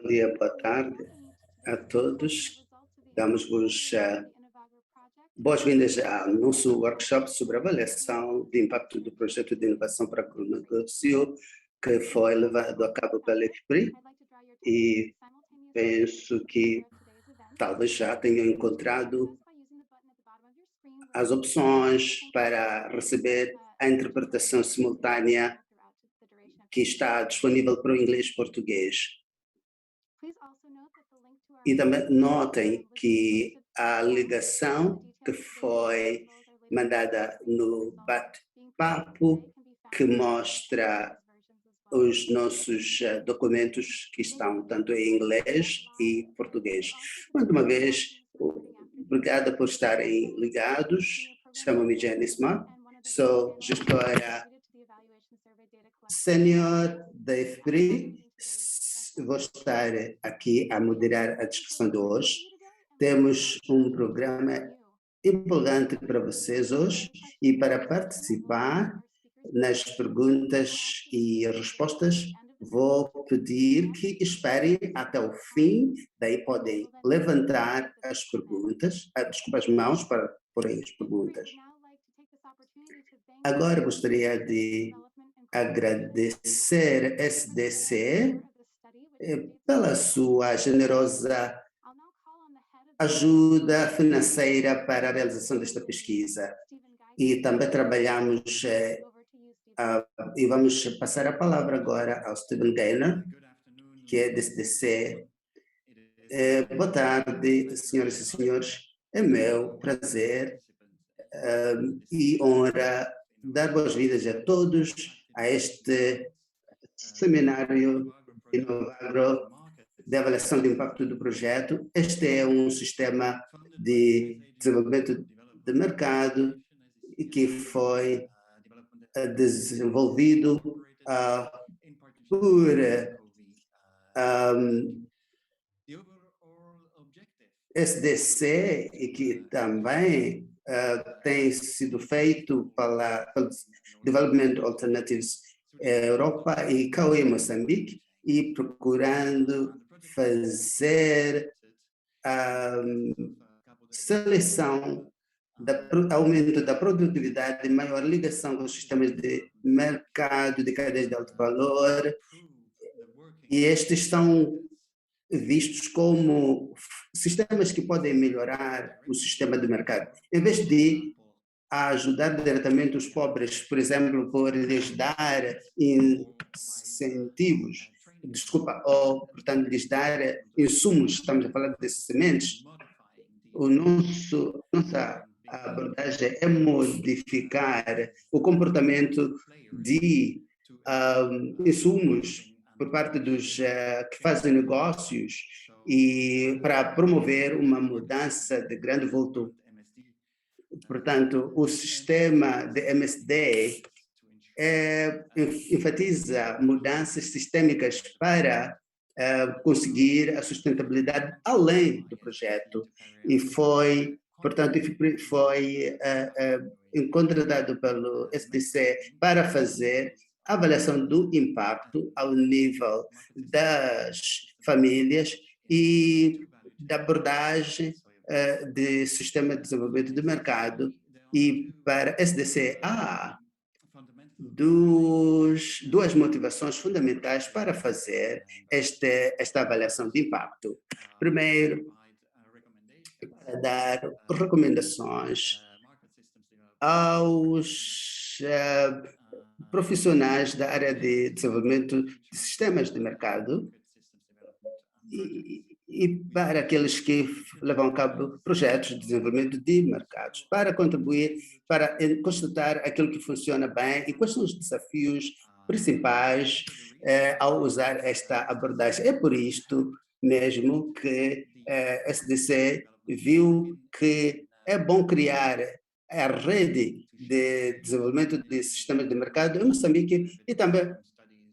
Bom dia, boa tarde a todos. Damos-vos boas-vindas ao nosso workshop sobre avaliação de impacto do projeto de inovação para o negócio que foi levado a cabo pela FPRI e penso que talvez já tenham encontrado as opções para receber a interpretação simultânea que está disponível para o inglês e português. E também notem que a ligação que foi mandada no bate-papo, que mostra os nossos documentos que estão tanto em inglês e português. Mais uma vez, obrigada por estarem ligados. Chamo-me Janisma, sou gestora sênior da FPRI. Vou estar aqui a moderar a discussão de hoje. Temos um programa empolgante para vocês hoje e para participar nas perguntas e respostas vou pedir que esperem até o fim, daí podem levantar as perguntas, as mãos para porem as perguntas. Agora gostaria de agradecer a SDC pela sua generosa ajuda financeira para a realização desta pesquisa. E também trabalhamos, e vamos passar a palavra agora ao Stephen Gaynor, que é da SDC. Boa tarde, senhoras e senhores. É meu prazer e honra dar boas-vindas a todos a este seminário Inovagro de avaliação de impacto do projeto. Este é um sistema de desenvolvimento de mercado que foi desenvolvido por SDC e que também tem sido feito pelo Development Alternatives Europa e CAUE Moçambique, e procurando fazer a seleção, aumento da produtividade, maior ligação com os sistemas de mercado, de cadeias de alto valor, e estes são vistos como sistemas que podem melhorar o sistema de mercado. Em vez de ajudar diretamente os pobres, por exemplo, por lhes dar incentivos, ou, portanto, lhes dar insumos, estamos a falar de sementes, nossa abordagem é modificar o comportamento de insumos por parte dos que fazem negócios e para promover uma mudança de grande vulto. Portanto, o sistema de MSD enfatiza mudanças sistêmicas para conseguir a sustentabilidade além do projeto e foi, portanto, foi contratado pelo SDC para fazer a avaliação do impacto ao nível das famílias e da abordagem de sistema de desenvolvimento de mercado, e para SDC há duas motivações fundamentais para fazer esta avaliação de impacto. Primeiro, para dar recomendações aos profissionais da área de desenvolvimento de sistemas de mercado e para aqueles que levam a cabo projetos de desenvolvimento de mercados, para contribuir, para constatar aquilo que funciona bem e quais são os desafios principais ao usar esta abordagem. É por isto mesmo que a SDC viu que é bom criar a rede de desenvolvimento de sistemas de mercado em Moçambique e também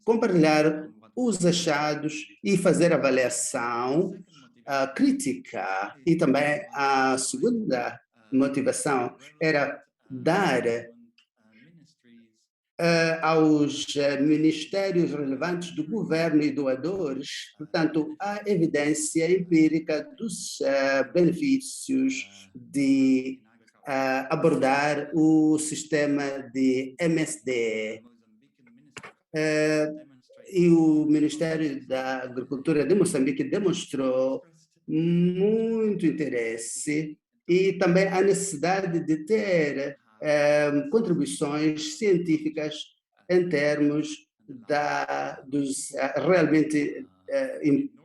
compartilhar os achados e fazer avaliação crítica. E também a segunda motivação era dar aos ministérios relevantes do governo e doadores. Portanto, há evidência empírica dos benefícios de abordar o sistema de MSD. E o Ministério da Agricultura de Moçambique demonstrou muito interesse e também a necessidade de ter contribuições científicas em termos realmente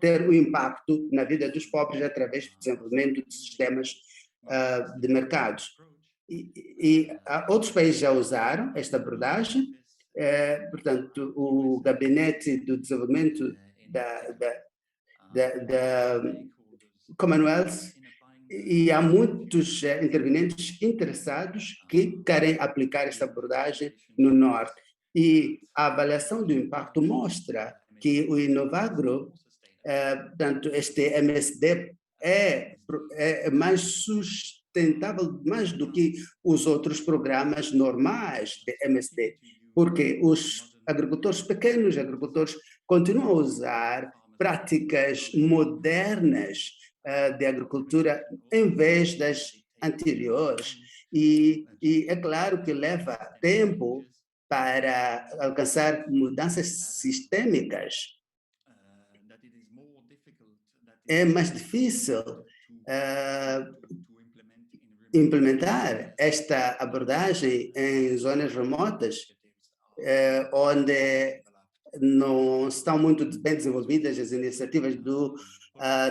ter o impacto na vida dos pobres através do desenvolvimento de sistemas de mercados. E outros países já usaram esta abordagem. Portanto, o Gabinete do Desenvolvimento da Commonwealth, e há muitos intervenientes interessados que querem aplicar esta abordagem no Norte. E a avaliação do impacto mostra que o Inovagro, portanto, este MSD é mais sustentável mais do que os outros programas normais de MSD, porque os agricultores pequenos, agricultores continuam a usar práticas modernas de agricultura em vez das anteriores. E é claro que leva tempo para alcançar mudanças sistêmicas. É mais difícil implementar esta abordagem em zonas remotas, onde não estão muito bem desenvolvidas as iniciativas do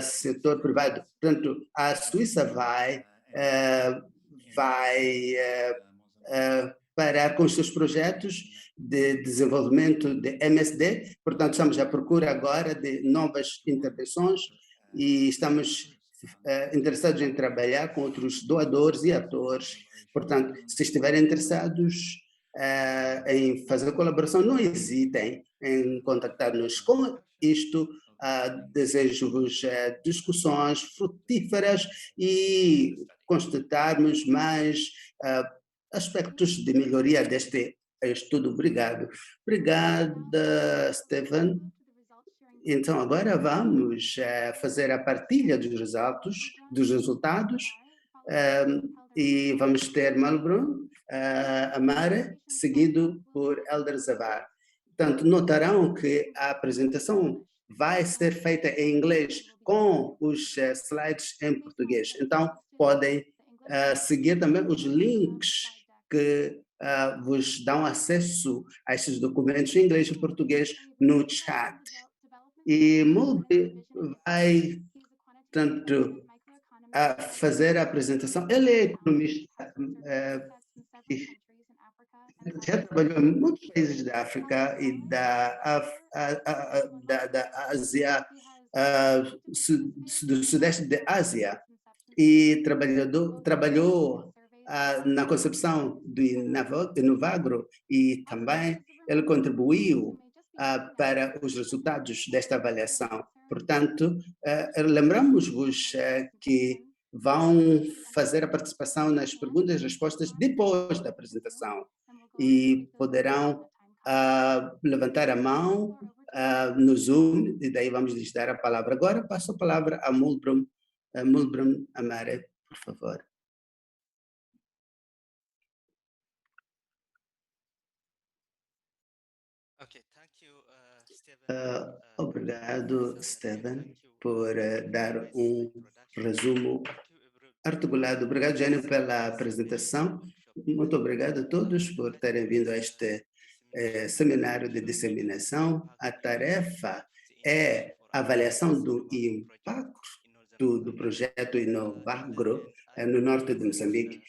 setor privado. Portanto, a Suíça vai parar com os seus projetos de desenvolvimento de MSD. Portanto, estamos à procura agora de novas intervenções e estamos interessados em trabalhar com outros doadores e atores. Portanto, se estiverem interessados em fazer colaboração, não hesitem em contactar-nos. Com isto, desejo-vos discussões frutíferas e constatarmos mais aspectos de melhoria deste estudo. Obrigado. Obrigada, Stephen. Então, agora vamos fazer a partilha dos resultados, e vamos ter Malbron, Amara, seguido por Elder Zavar. Portanto, notarão que a apresentação vai ser feita em inglês com os slides em português. Então, podem seguir também os links que vos dão acesso a esses documentos em inglês e português no chat. E Mulby vai, portanto, fazer a apresentação. Ele é economista, já trabalhou em muitos países da África e da Ásia, do Sudeste da Ásia, e trabalhou na concepção do Inovagro, e também ele contribuiu para os resultados desta avaliação. Portanto, lembramos-vos que vão fazer a participação nas perguntas e respostas depois da apresentação e poderão levantar a mão no Zoom, e daí vamos lhes dar a palavra. Agora passo a palavra a Mulbrum Amare, por favor. Obrigado, Stephen, por dar um resumo articulado. Obrigado, Jânio, pela apresentação. Muito obrigado a todos por terem vindo a este seminário de disseminação. A tarefa é a avaliação do impacto do projeto Inovagro no norte de Moçambique.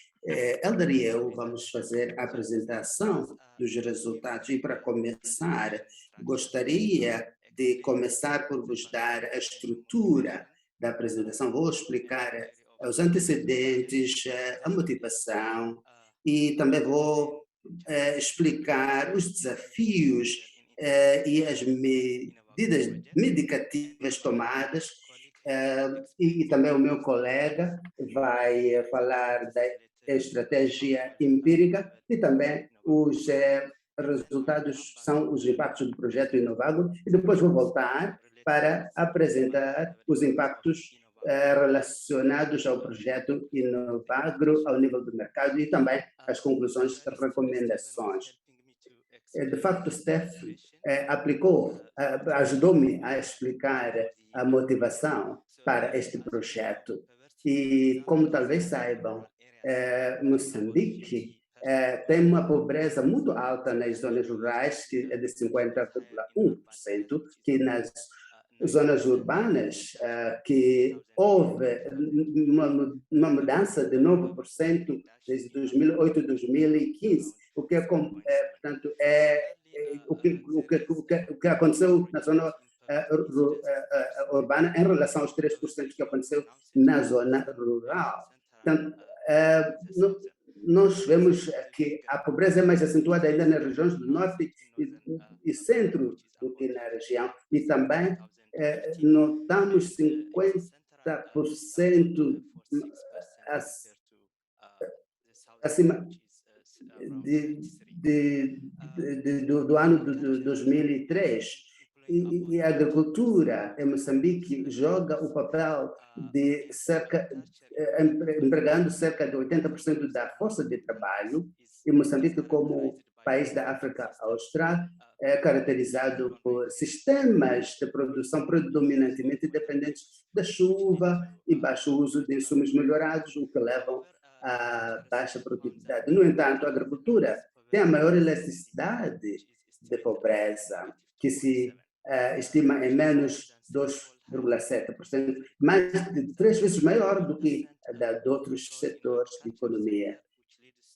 Elder e eu vamos fazer a apresentação dos resultados, e para começar, gostaria de começar por vos dar a estrutura da apresentação. Vou explicar os antecedentes, a motivação, e também vou explicar os desafios e as medidas medicativas tomadas, e também o meu colega vai falar da estratégia empírica e também os resultados são os impactos do projeto Inovagro e depois vou voltar para apresentar os impactos relacionados ao projeto Inovagro ao nível do mercado e também as conclusões e recomendações. De facto, Steph ajudou-me a explicar a motivação para este projeto. E, como talvez saibam, Moçambique tem uma pobreza muito alta nas zonas rurais, que é de 50,1%, que nas zonas urbanas, que houve uma mudança de 9% desde 2008 e 2015, o que portanto, o que aconteceu na zona urbana em relação aos 3% que aconteceu na zona rural. Portanto, nós vemos que a pobreza é mais acentuada ainda nas regiões do norte e centro do que na região. E também notamos 50% acima do ano de 2003. E a agricultura em Moçambique joga o papel de empregando cerca de 80% da força de trabalho, e Moçambique, como país da África Austral, é caracterizado por sistemas de produção predominantemente dependentes da chuva e baixo uso de insumos melhorados, o que levam a baixa produtividade. No entanto, a agricultura tem a maior elasticidade de pobreza, que se estima em menos 2,7%, mais de 3 vezes maior do que a de outros setores de economia.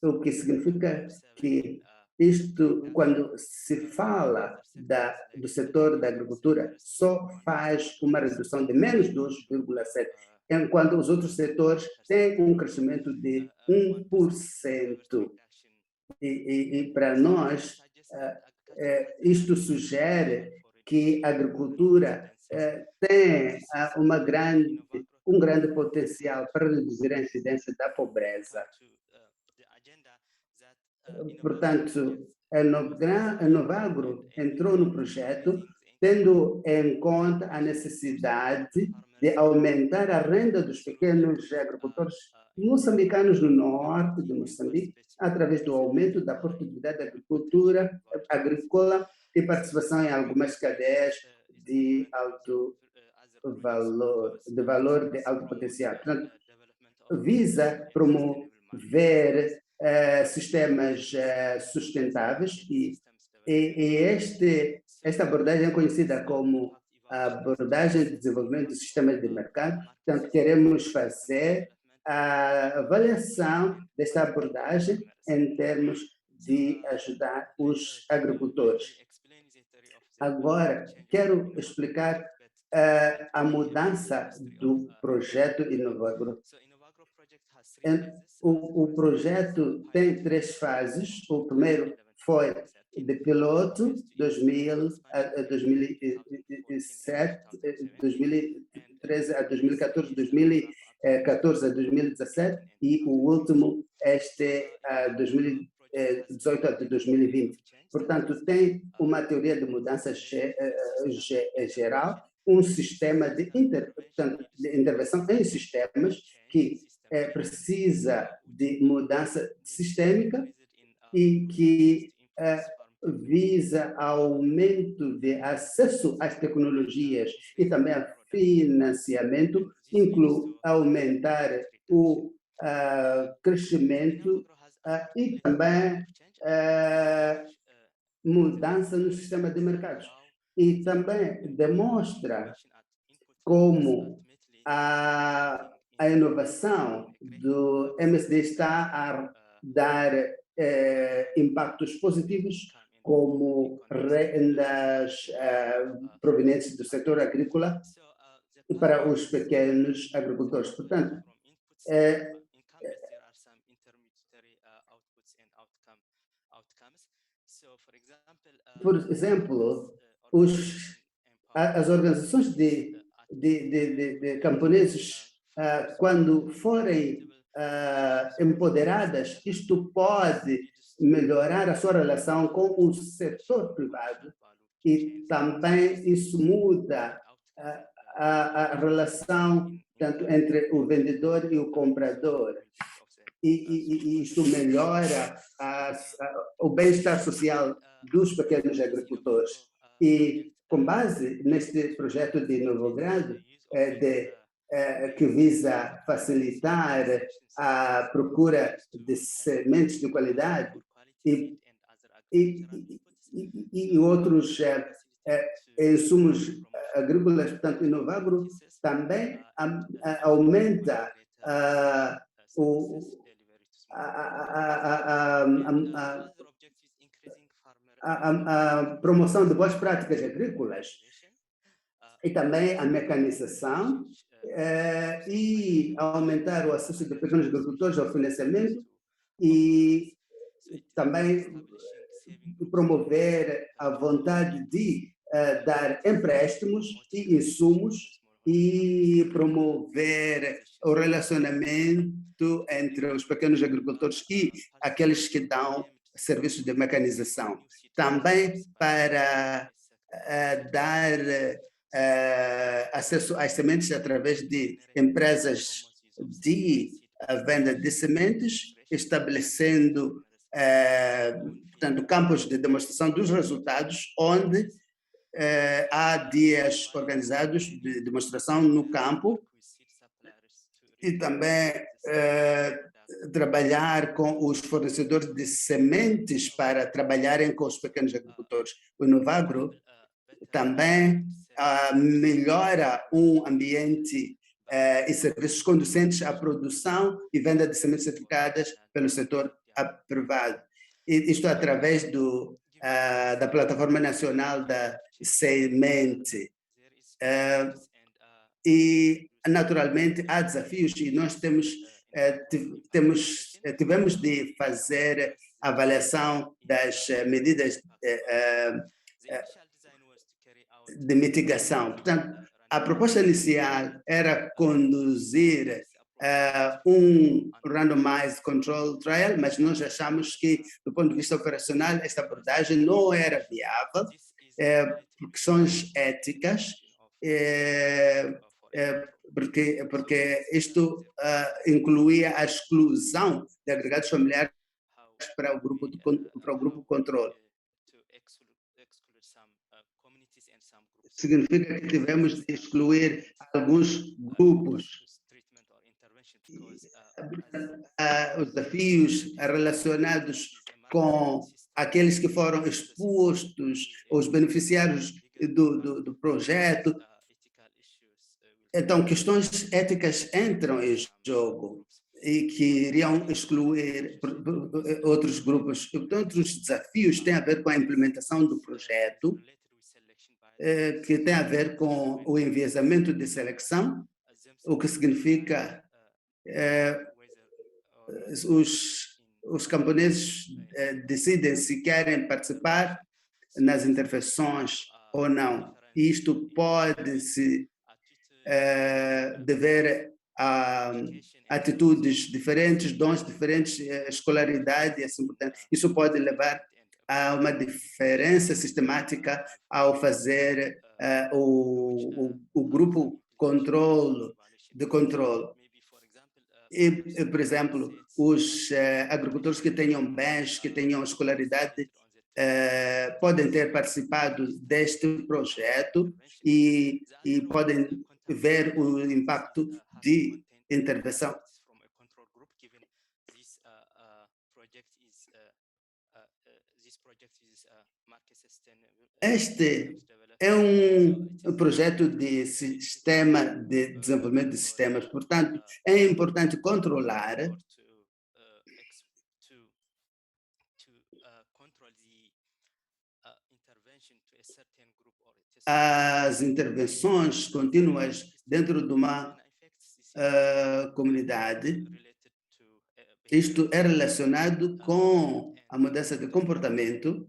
O que significa que isto, quando se fala do setor da agricultura, só faz uma redução de menos 2,7%, enquanto os outros setores têm um crescimento de 1%. E para nós, isto sugere que a agricultura tem um grande potencial para reduzir a incidência da pobreza. Portanto, a Inovagro entrou no projeto tendo em conta a necessidade de aumentar a renda dos pequenos agricultores moçambicanos no norte de Moçambique, através do aumento da produtividade da agricultura agrícola e participação em algumas cadeias de valor de alto potencial. Portanto, visa promover sistemas sustentáveis e esta abordagem é conhecida como a abordagem de desenvolvimento de sistemas de mercado. Portanto, queremos fazer a avaliação desta abordagem em termos de ajudar os agricultores. Agora, quero explicar a mudança do projeto Inovagro. O projeto tem 3 fases. O primeiro foi de piloto, 2007, 2013 a 2014, 2014 a 2017, e o último, 2018 a 2020. Portanto, tem uma teoria de mudança geral, um sistema de intervenção em sistemas que precisa de mudança sistêmica e que visa aumento de acesso às tecnologias e também a financiamento, inclui aumentar o crescimento e também mudança no sistema de mercados. E também demonstra como a inovação do MSD está a dar impactos positivos, como rendas provenientes do setor agrícola para os pequenos agricultores. Portanto, por exemplo, as organizações de camponeses, quando forem empoderadas, isto pode melhorar a sua relação com o setor privado e também isso muda a relação tanto entre o vendedor e o comprador. E isto melhora o bem-estar social dos pequenos agricultores. E com base neste projeto de Novo Grado, que visa facilitar a procura de sementes de qualidade e outros insumos agrícolas, portanto, Inovagro também aumenta a promoção de boas práticas agrícolas e também a mecanização e aumentar o acesso de pequenos agricultores ao financiamento e também promover a vontade de dar empréstimos e insumos e promover o relacionamento entre os pequenos agricultores e aqueles que dão serviços de mecanização. Também para dar acesso às sementes através de empresas de venda de sementes, estabelecendo portanto, campos de demonstração dos resultados, onde há dias organizados de demonstração no campo e também trabalhar com os fornecedores de sementes para trabalharem com os pequenos agricultores. O Inovagro também melhora um ambiente e serviços conducentes à produção e venda de sementes certificadas pelo setor privado. Isto através da Plataforma Nacional da Semente. E, naturalmente, há desafios e nós tivemos de fazer avaliação das medidas de mitigação. Portanto, a proposta inicial era conduzir um randomized control trial, mas nós achamos que, do ponto de vista operacional, esta abordagem não era viável por questões éticas, porque isto incluía a exclusão de agregados familiares para o grupo controle. Significa que tivemos de excluir alguns grupos. Os desafios relacionados com aqueles que foram expostos, os beneficiários do projeto. Então, questões éticas entram em jogo e que iriam excluir outros grupos. Outros desafios têm a ver com a implementação do projeto, que tem a ver com o enviesamento de seleção, o que significa os camponeses decidem se querem participar nas intervenções ou não. Isto pode se dever a atitudes diferentes, dons diferentes, escolaridade e assim por diante. Isso pode levar a uma diferença sistemática ao fazer o grupo de controle. E, por exemplo, os agricultores que tenham bens, que tenham escolaridade, podem ter participado deste projeto e podem ver o impacto de intervenção. Este é um projeto de sistema de desenvolvimento de sistemas, portanto, é importante controlar as intervenções contínuas dentro de uma comunidade. Isto é relacionado com a mudança de comportamento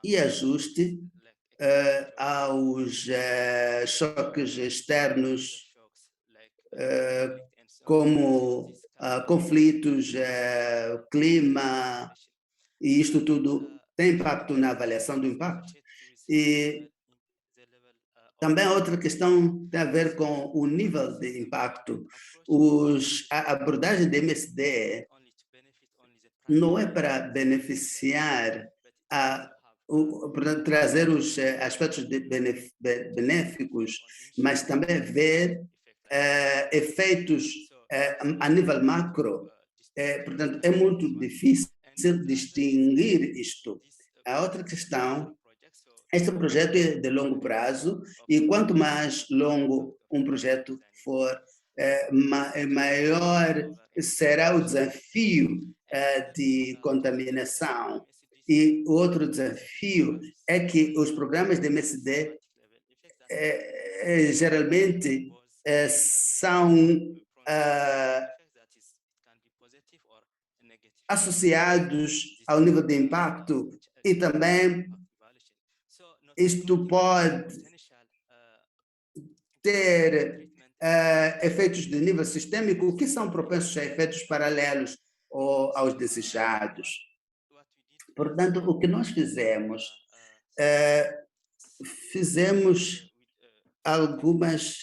e ajuste aos choques externos, como conflitos, clima, e isto tudo tem impacto na avaliação do impacto. E também outra questão tem a ver com o nível de impacto. A abordagem de MSD não é para beneficiar, portanto, trazer os aspectos benéficos, mas também ver efeitos a nível macro. Portanto, é muito difícil distinguir isto. A outra questão, este projeto é de longo prazo e quanto mais longo um projeto for, maior será o desafio de contaminação. E outro desafio é que os programas de MSD geralmente são associados ao nível de impacto e também isto pode ter efeitos de nível sistêmico que são propensos a efeitos paralelos ou aos desejados. Portanto, o que nós fizemos, fizemos algumas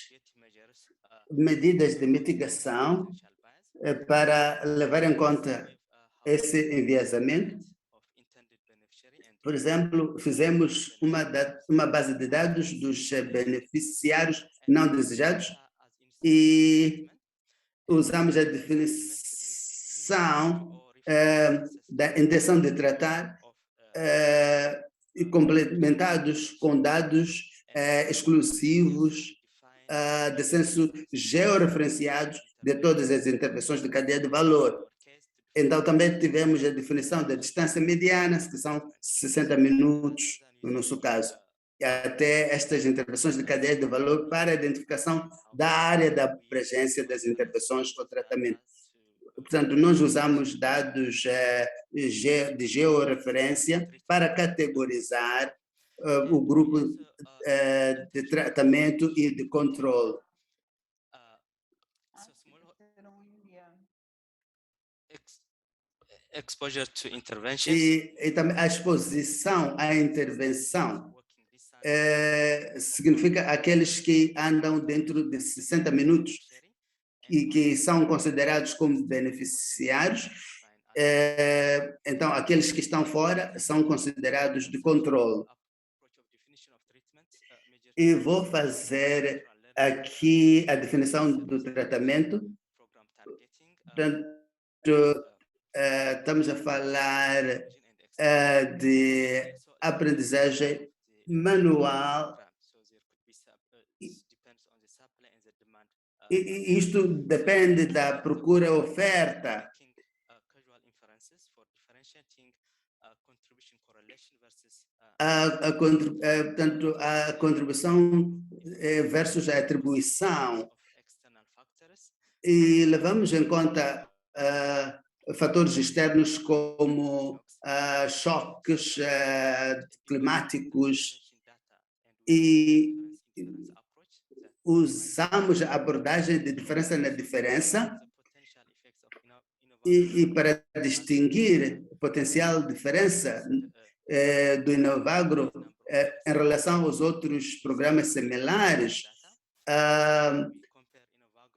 medidas de mitigação para levar em conta esse enviesamento. Por exemplo, fizemos uma base de dados dos beneficiários não desejados e usamos a definição da intenção de tratar e complementados com dados exclusivos de censo georreferenciados de todas as intervenções de cadeia de valor. Então, também tivemos a definição da distância mediana, que são 60 minutos, no nosso caso, até estas intervenções de cadeia de valor para a identificação da área da abrangência das intervenções ou tratamento. Portanto, nós usamos dados de georreferência para categorizar o grupo de tratamento e de controle. Exposure to interventions. E também a exposição à intervenção significa aqueles que andam dentro de 60 minutos e que são considerados como beneficiários. Então, aqueles que estão fora são considerados de controle. E vou fazer aqui a definição do tratamento. Portanto, estamos a falar de aprendizagem manual. E isto depende da procura e oferta. Portanto, a contribuição versus a atribuição. E levamos em conta fatores externos como choques climáticos e usamos a abordagem de diferença na diferença e para distinguir a potencial diferença do Inovagro em relação aos outros programas similares,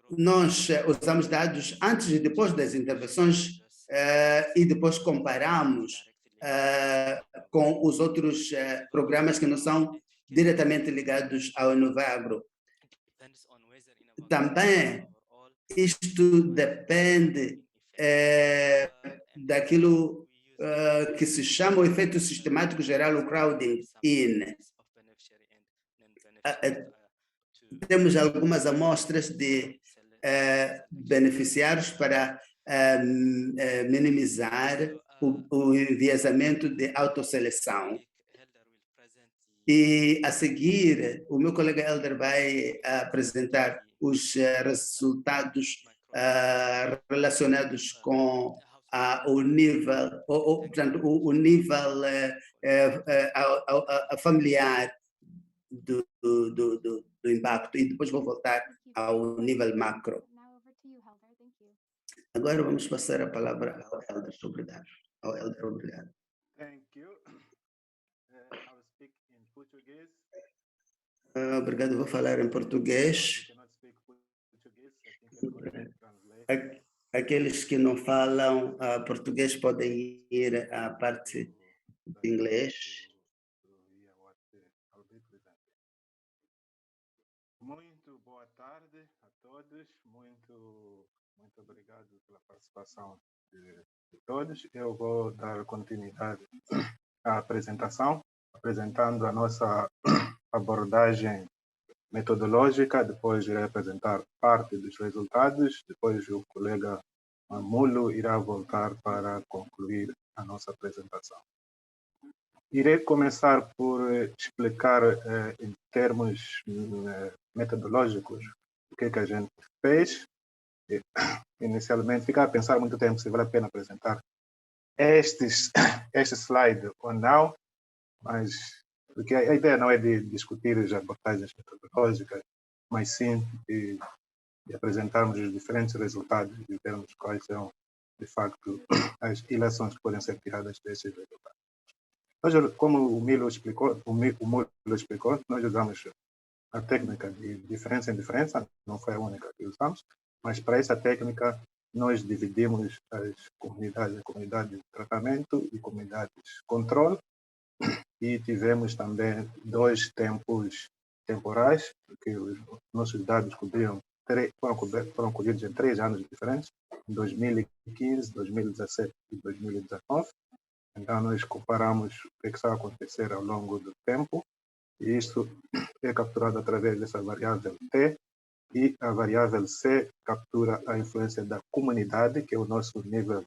nós usamos dados antes e depois das intervenções e depois comparamos com os outros programas que não são diretamente ligados ao Inovagro. Também isto depende daquilo que se chama o efeito sistemático geral, o crowding in. Temos algumas amostras de beneficiários para minimizar o enviesamento de autoseleção. E a seguir, o meu colega Helder vai apresentar os resultados relacionados com o nível, portanto, o nível familiar do impacto, e depois vou voltar ao nível macro. Agora vamos passar a palavra ao Helder. Obrigado. Thank you. I'll speak in Portuguese. Obrigado, vou falar em português. If you cannot speak Portuguese, I think I could translate. Aqueles que não falam português podem ir à parte de inglês. Muito boa tarde a todos. Muito obrigado pela participação de todos. Eu vou dar continuidade à apresentação, apresentando a nossa abordagem metodológica. Depois irei apresentar parte dos resultados. Depois o colega Mamulo irá voltar para concluir a nossa apresentação. Irei começar por explicar em termos metodológicos o que a gente fez. Inicialmente, ficar a pensar muito tempo se vale a pena apresentar este slide ou não, mas porque a ideia não é de discutir as abordagens metodológicas, mas sim de apresentarmos os diferentes resultados e vermos quais são, de facto, as ilações que podem ser tiradas desses resultados. Hoje, como o Milo explicou, nós usamos a técnica de diferença em diferença, não foi a única que usamos, mas para essa técnica nós dividimos as comunidades, a comunidade de tratamento e comunidades de controle, e tivemos também 2 tempos temporais, porque os nossos dados foram colhidos em 3 anos diferentes, em 2015, 2017 e 2019. Então, nós comparamos o que está a acontecer ao longo do tempo, e isso é capturado através dessa variável T, e a variável C captura a influência da comunidade, que é o nosso nível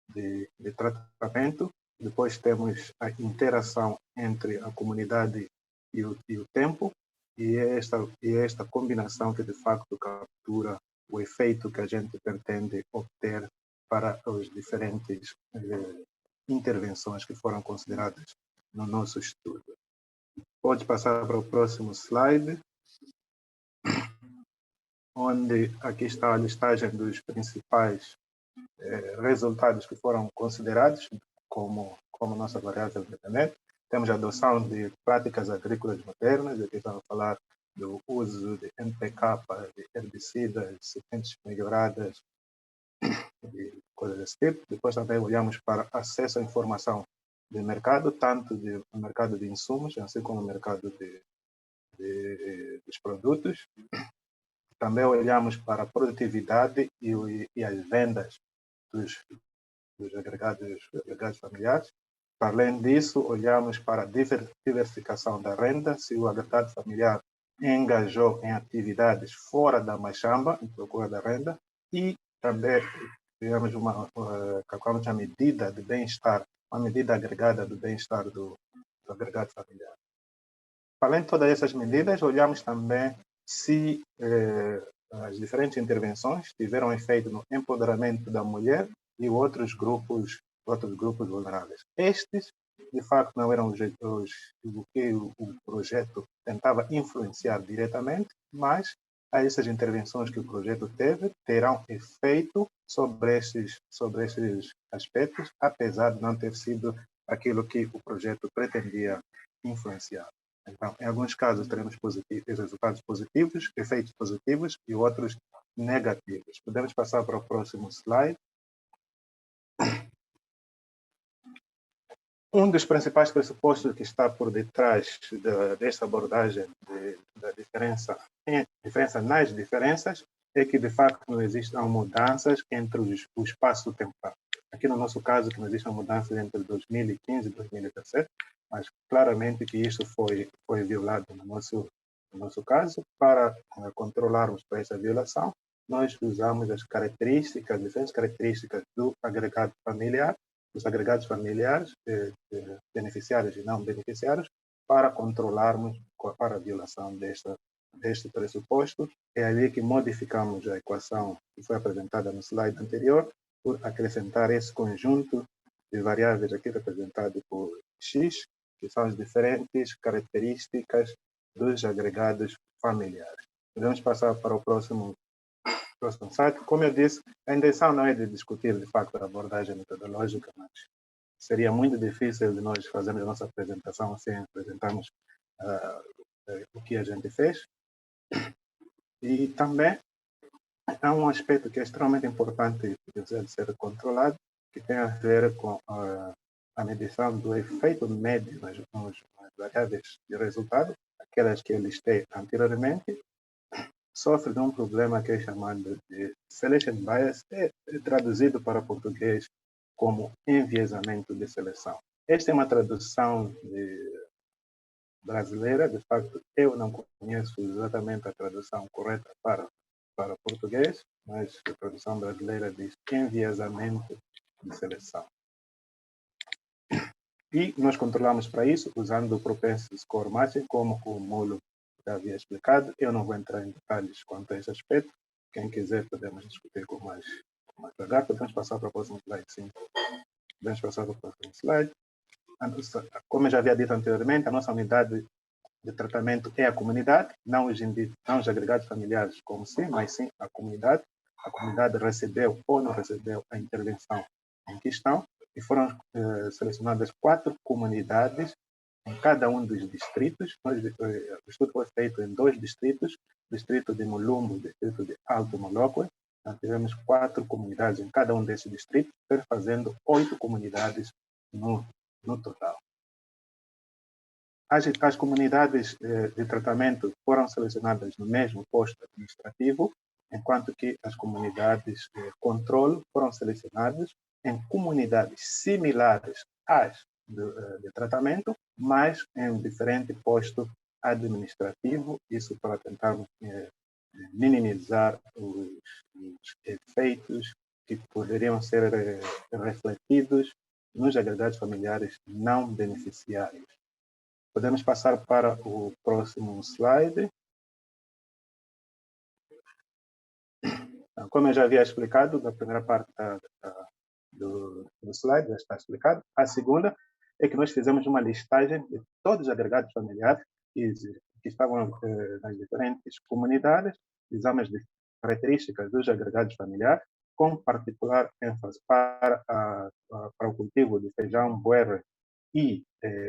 de tratamento. Depois temos a interação entre a comunidade e o tempo, e é esta combinação que, de facto, captura o efeito que a gente pretende obter para as diferentes intervenções que foram consideradas no nosso estudo. Pode passar para o próximo slide, onde aqui está a listagem dos principais resultados que foram considerados como nossa variável dependente. Temos a adoção de práticas agrícolas modernas, aqui estamos a falar do uso de NPK, de herbicidas, sementes melhoradas, e coisas desse tipo. Depois também olhamos para acesso à informação de mercado, tanto do mercado de insumos, assim como no mercado dos produtos. Também olhamos para a produtividade e as vendas dos agregados familiares. Além disso, olhamos para a diversificação da renda, se o agregado familiar engajou em atividades fora da machamba, em procura da renda, e também calculamos a medida de bem-estar, uma medida agregada do bem-estar do agregado familiar. Além de todas essas medidas, olhamos também se as diferentes intervenções tiveram efeito no empoderamento da mulher e outros grupos vulneráveis. Estes, de facto, não eram o que o projeto tentava influenciar diretamente, mas essas intervenções que o projeto teve terão efeito sobre esses aspectos, apesar de não ter sido aquilo que o projeto pretendia influenciar. Então, em alguns casos, teremos resultados positivos, efeitos positivos e outros negativos. Podemos passar para o próximo slide. Um dos principais pressupostos que está por detrás desta abordagem da diferença nas diferenças é que, de facto, não existam mudanças entre o espaço temporal. Aqui, no nosso caso, que não existem mudanças entre 2015 e 2017, mas claramente que isso foi violado no nosso caso. Para controlarmos para essa violação, nós usamos as diferentes características do agregado familiar, dos agregados familiares, beneficiários e não beneficiários, para controlarmos para a violação deste pressuposto. É ali que modificamos a equação que foi apresentada no slide anterior, por acrescentar esse conjunto de variáveis aqui representado por X, que são as diferentes características dos agregados familiares. Podemos passar para o próximo slide. Como eu disse, a intenção não é de discutir, de facto, a abordagem metodológica, mas seria muito difícil de nós fazermos a nossa apresentação sem apresentarmos o que a gente fez. E também há um aspecto que é extremamente importante e precisa de ser controlado, que tem a ver com a medição do efeito médio nas variáveis de resultado, aquelas que eu listei anteriormente, sofre de um problema que é chamado de selection bias, traduzido para português como enviesamento de seleção. Esta é uma tradução brasileira, de facto eu não conheço exatamente a tradução correta para português, mas a tradução brasileira diz enviesamento de seleção. E nós controlamos para isso usando o Propensity Score Matching, como o Molo já havia explicado. Eu não vou entrar em detalhes quanto a esse aspecto. Quem quiser podemos discutir com mais devagar. Podemos passar para o próximo slide, sim. Podemos passar para o próximo slide. Como eu já havia dito anteriormente, a nossa unidade de tratamento é a comunidade, não os agregados familiares como sim, mas sim a comunidade. A comunidade recebeu ou não recebeu a intervenção em questão e foram selecionadas 4 comunidades em cada um dos distritos. O estudo foi feito em 2 distritos, distrito de Mulumbo, distrito de Alto Moloque. Nós tivemos 4 comunidades em cada um desses distritos, fazendo 8 comunidades no total. As comunidades de tratamento foram selecionadas no mesmo posto administrativo, enquanto que as comunidades de controle foram selecionadas em comunidades similares às de tratamento, mas em diferente posto administrativo, isso para tentarmos minimizar os efeitos que poderiam ser refletidos nos agregados familiares não beneficiários. Podemos passar para o próximo slide. Como eu já havia explicado na primeira parte do slide, já está explicado. A segunda é que nós fizemos uma listagem de todos os agregados familiares que estavam nas diferentes comunidades, exames de características dos agregados familiares, com particular ênfase para o cultivo de feijão, buerre e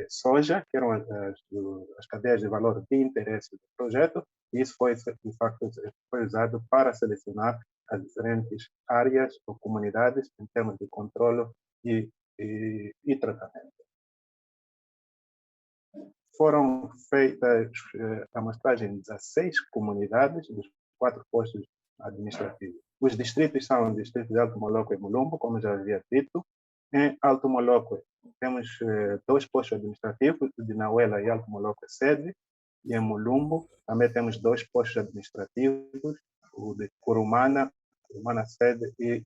soja, que eram as cadeias de valor de interesse do projeto, e isso foi, de facto, foi usado para selecionar as diferentes áreas ou comunidades em termos de controle e tratamento. Foram feitas a amostragem de 16 comunidades dos 4 postos administrativos. Os distritos são o distrito de Alto Moloque e Mulumbo, como já havia dito. Em Alto Moloque temos 2 postos administrativos, o de Nauela e Alto Moloque sede, e em Mulumbo também temos 2 postos administrativos, o de Curumana sede e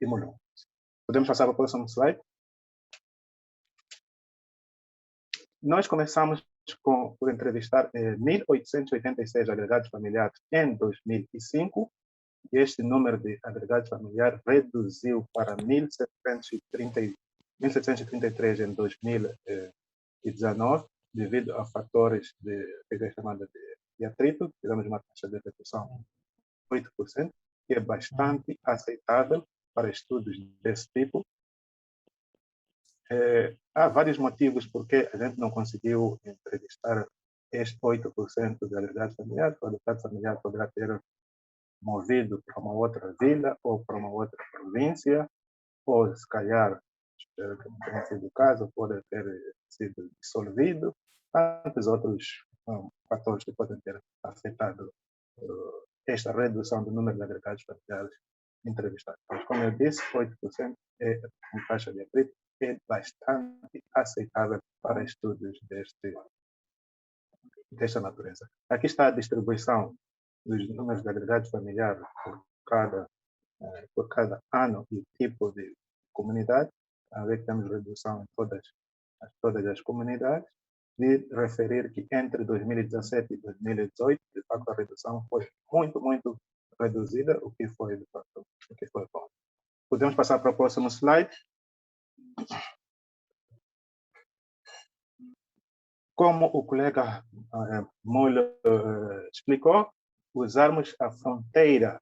Mulumbo. Podemos passar para o próximo slide? Nós começamos por entrevistar 1.886 agregados familiares em 2005, e este número de agregados familiares reduziu para 1.733 em 2019, devido a fatores que é chamada de atrito. Tivemos uma taxa de redução de 8%, que é bastante aceitável para estudos desse tipo. Há vários motivos porque a gente não conseguiu entrevistar este 8% de agregados familiares. O agregado familiar poderá ter movido para uma outra vila ou para uma outra província, ou se calhar, espero que não tenha sido o caso, pode ter sido dissolvido. Tantos outros fatores que podem ter afetado esta redução do número de agregados familiares entrevistados. Mas, como eu disse, 8% é uma taxa de atrito é bastante aceitável para estudos desta natureza. Aqui está a distribuição dos números de agregados familiares por cada ano e tipo de comunidade. A ver que temos redução em todas as comunidades. De referir que entre 2017 e 2018, de facto, a redução foi muito, muito reduzida, o que foi, de facto, o que foi bom. Podemos passar para o próximo slide. Como o colega Moller explicou, usarmos a fronteira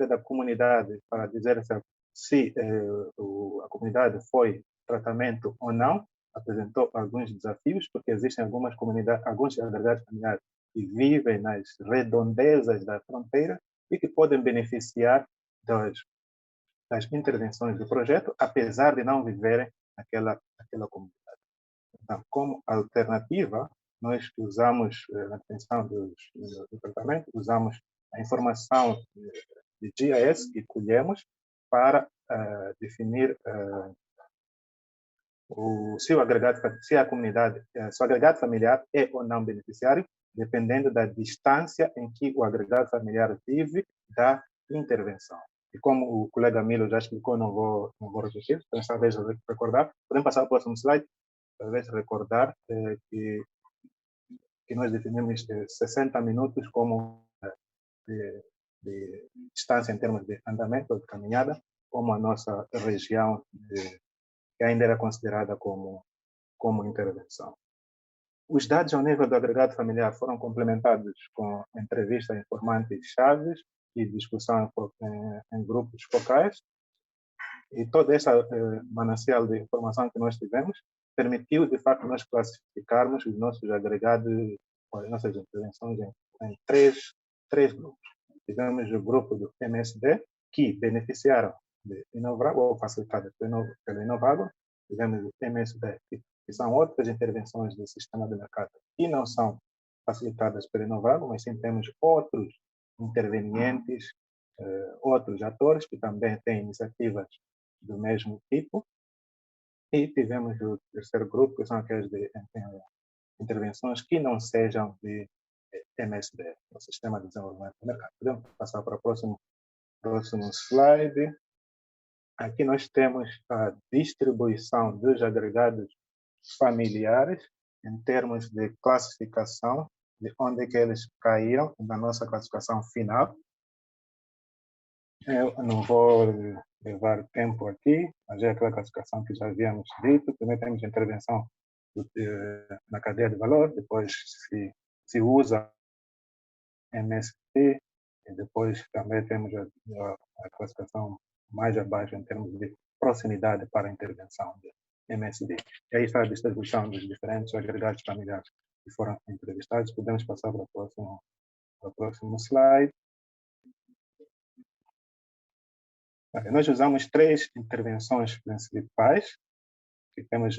da comunidade para dizer se se a comunidade foi tratamento ou não, apresentou alguns desafios, porque existem algumas comunidades, alguns agregados familiares que vivem nas redondezas da fronteira e que podem beneficiar das intervenções do projeto, apesar de não viverem naquela comunidade. Então, como alternativa, nós usamos, na definição do tratamento, usamos a informação de GIS que colhemos para definir se o agregado familiar é ou não beneficiário, dependendo da distância em que o agregado familiar vive da intervenção. E como o colega Milo já explicou, não vou repetir, então, talvez recordar. Podemos passar ao próximo slide, talvez recordar que nós definimos 60 minutos como de distância em termos de andamento ou de caminhada, como a nossa região que ainda era considerada como intervenção. Os dados ao nível do agregado familiar foram complementados com entrevista a informantes chaves e discussão em grupos focais. E toda essa manancial de informação que nós tivemos permitiu, de facto, nós classificarmos os nossos agregados, as nossas intervenções em três grupos. Tivemos o grupo do MSD, que beneficiaram de Inovago, ou facilitadas pelo Inovago. Tivemos o MSD, que são outras intervenções do sistema de mercado que não são facilitadas pelo Inovago, mas sim temos outros intervenientes, outros atores que também têm iniciativas do mesmo tipo. E tivemos o terceiro grupo, que são aquelas de intervenções que não sejam de MSD, o Sistema de Desenvolvimento do Mercado. Podemos passar para o próximo slide. Aqui nós temos a distribuição dos agregados familiares em termos de classificação, de onde é que eles caíram na nossa classificação final. Eu não vou levar tempo aqui, mas é aquela classificação que já havíamos dito. Primeiro temos a intervenção na cadeia de valor, depois se usa MST, e depois também temos a classificação mais abaixo em termos de proximidade para a intervenção de MSD. E aí está a distribuição dos diferentes agregados familiares que foram entrevistados. Podemos passar para o próximo slide. Nós usamos 3 intervenções principais, que temos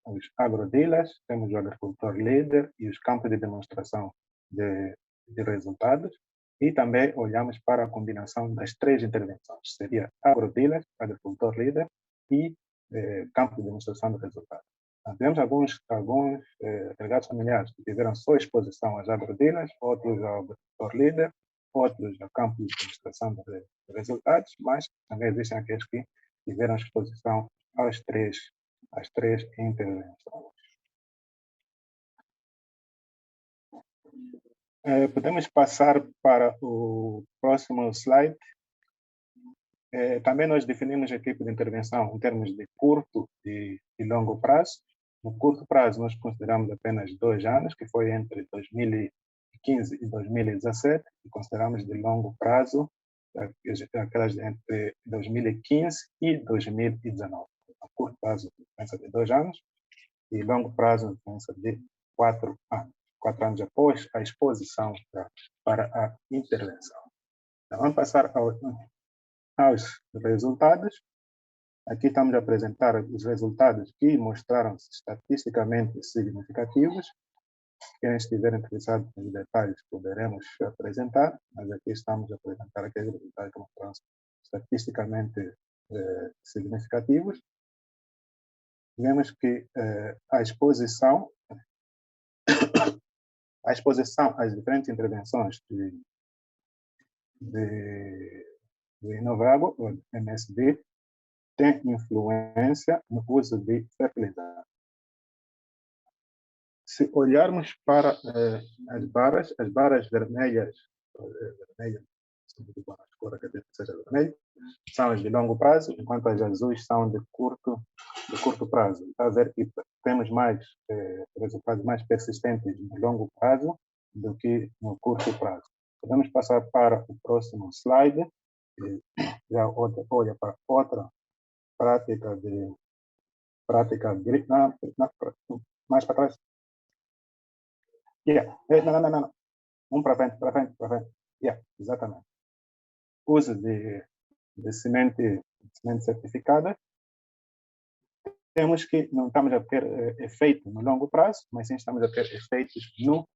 os agrodealers, temos o agricultor líder e os campos de demonstração de resultados, e também olhamos para a combinação das 3 intervenções, seria agrodealer, agricultor líder e campo de demonstração de resultados. Temos alguns agregados familiares que tiveram só exposição às agrodealers, outros ao agricultor líder, outros ao campo de demonstração de resultados, mas também existem aqueles que tiveram exposição às três intervenções. Podemos passar para o próximo slide. Também nós definimos a equipe de intervenção em termos de curto e longo prazo. No curto prazo, nós consideramos apenas 2 anos, que foi entre 2015 e 2017, e consideramos de longo prazo aquelas entre 2015 e 2019. A curto prazo, diferença de 2 anos, e longo prazo, diferença de 4 anos. 4 anos após a exposição para a intervenção. Então, vamos passar aos resultados. Aqui estamos a apresentar os resultados que mostraram-se estatisticamente significativos. Quem estiver interessado nos detalhes poderemos apresentar, mas aqui estamos a apresentar aqueles resultados que mostraram-se estatisticamente significativos. Vemos que a exposição às diferentes intervenções de Inovago, ou MSD, tem influência no uso de fertilizantes. Se olharmos para as barras vermelhas, são as de longo prazo, enquanto as azuis são de curto prazo. Está a ver que temos mais resultados mais persistentes no longo prazo do que no curto prazo. Podemos passar para o próximo slide. que já olha para outra prática mais para trás. Não. Para frente. Exatamente. Uso de semente certificada. Temos que não estamos a ter efeito no longo prazo, mas sim estamos a ter efeitos no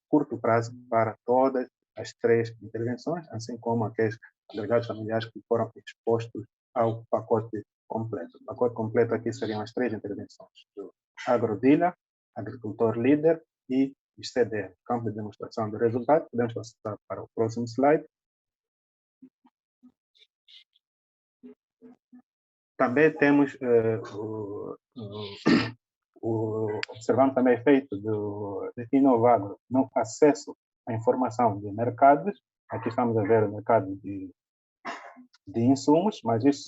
curto prazo para todas as 3 intervenções, assim como aqueles agregados familiares que foram expostos ao pacote completo. O pacote completo aqui seriam as 3 intervenções do AgroDealer, Agricultor Líder e CDR, campo de demonstração do resultado. Podemos passar para o próximo slide. Também temos observando também efeito de Inovagro no acesso à informação de mercados. Aqui estamos a ver o mercado de insumos, mas isso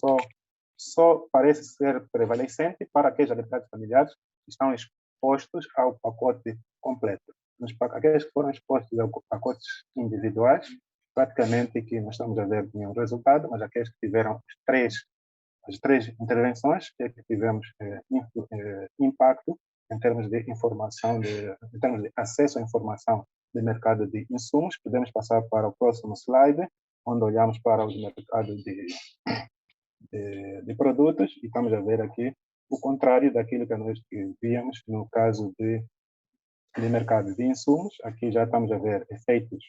só parece ser prevalecente para aqueles agregados familiares que estão expostos ao pacote completo. Aqueles que foram expostos a pacotes individuais, praticamente que nós estamos a ver nenhum resultado, mas aqueles que tiveram as três intervenções que tivemos impacto em termos de informação, em termos de acesso à informação do mercado de insumos. Podemos passar para o próximo slide, onde olhamos para os mercados de produtos e estamos a ver aqui o contrário daquilo que nós víamos no caso de mercado de insumos. Aqui já estamos a ver efeitos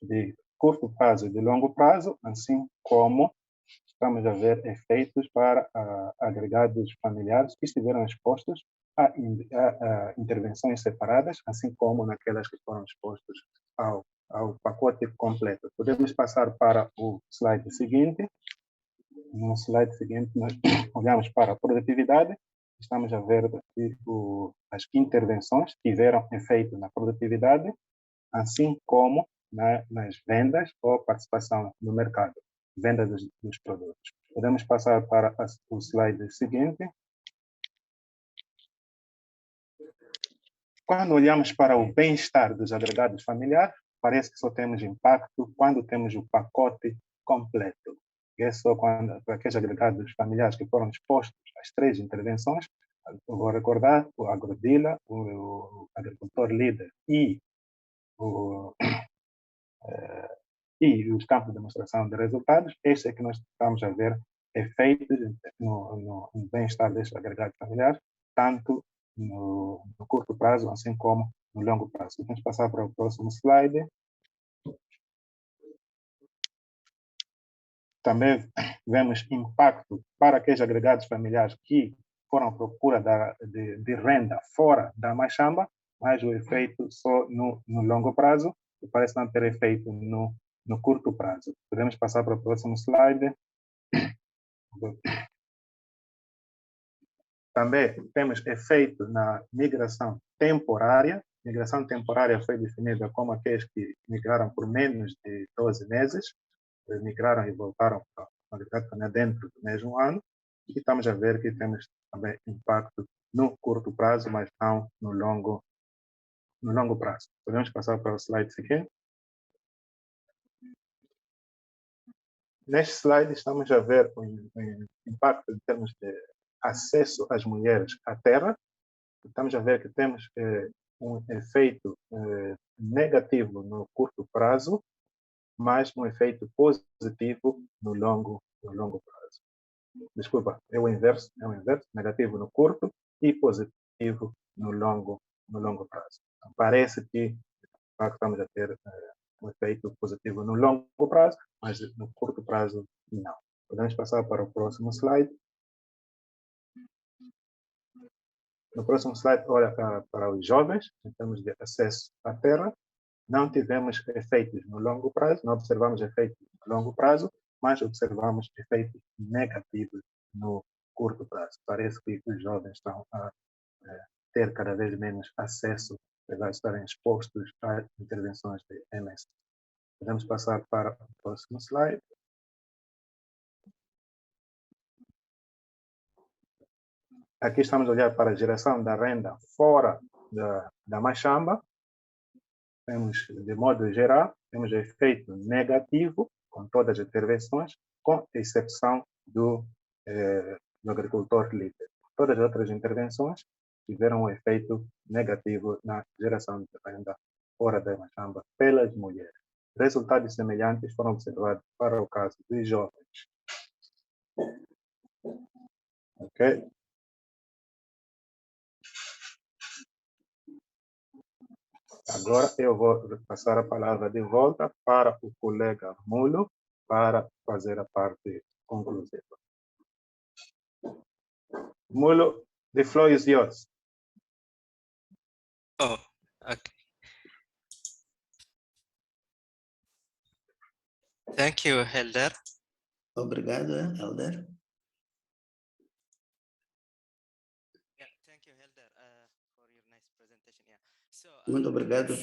de curto prazo e de longo prazo, assim como estamos a ver efeitos para agregados familiares que estiveram expostos a intervenções separadas, assim como naquelas que foram expostos ao pacote completo. Podemos passar para o slide seguinte. No slide seguinte, nós olhamos para a produtividade. Estamos a ver aqui as intervenções que tiveram efeito na produtividade, assim como nas vendas ou participação no mercado, venda dos produtos. Podemos passar para o slide seguinte. Quando olhamos para o bem-estar dos agregados familiares, parece que só temos impacto quando temos o pacote completo. É só quando aqueles agregados familiares que foram expostos às 3 intervenções, eu vou recordar o AgroDealer, o Agricultor Líder e os campos de demonstração de resultados. Este é que nós estamos a ver efeitos no bem-estar destes agregados familiares, tanto no curto prazo, assim como no longo prazo. Vamos passar para o próximo slide. Também vemos impacto para aqueles agregados familiares que foram à procura de renda fora da Machamba, mas o efeito só no longo prazo, e parece não ter efeito no curto prazo. Podemos passar para o próximo slide. Também temos efeito na migração temporária. Migração temporária foi definida como aqueles que migraram por menos de 12 meses, migraram e voltaram para a agricultura dentro do mesmo ano. E estamos a ver que temos também impacto no curto prazo, mas não no longo prazo. Podemos passar para o slide seguinte. Neste slide estamos a ver o impacto em termos de acesso às mulheres à terra. Estamos a ver que temos um efeito negativo no curto prazo, mas um efeito positivo no longo prazo. Desculpa, é o inverso, negativo no curto e positivo no longo prazo. Então, parece que estamos a ter um efeito positivo no longo prazo, mas no curto prazo não. Podemos passar para o próximo slide. No próximo slide, olha para os jovens, em termos de acesso à terra. Não tivemos efeitos no longo prazo, não observamos efeitos no longo prazo, mas observamos efeitos negativos no curto prazo. Parece que os jovens estão a ter cada vez menos acesso, apesar de estarem expostos a intervenções de MS. Podemos passar para o próximo slide. Aqui estamos a olhar para a geração da renda fora da Machamba. Temos, de modo geral, temos efeito negativo, com todas as intervenções, com exceção do agricultor líder. Todas as outras intervenções tiveram um efeito negativo na geração de renda fora da Machamba pelas mulheres. Resultados semelhantes foram observados para o caso de jovens. Ok? Agora eu vou passar a palavra de volta para o colega Mulo para fazer a parte conclusiva. Mulo, the floor is yours. Oh, okay. Thank you, Helder. Obrigado, Helder. Yeah, thank you, Helder, for your nice presentation. Yeah. So, Muito obrigado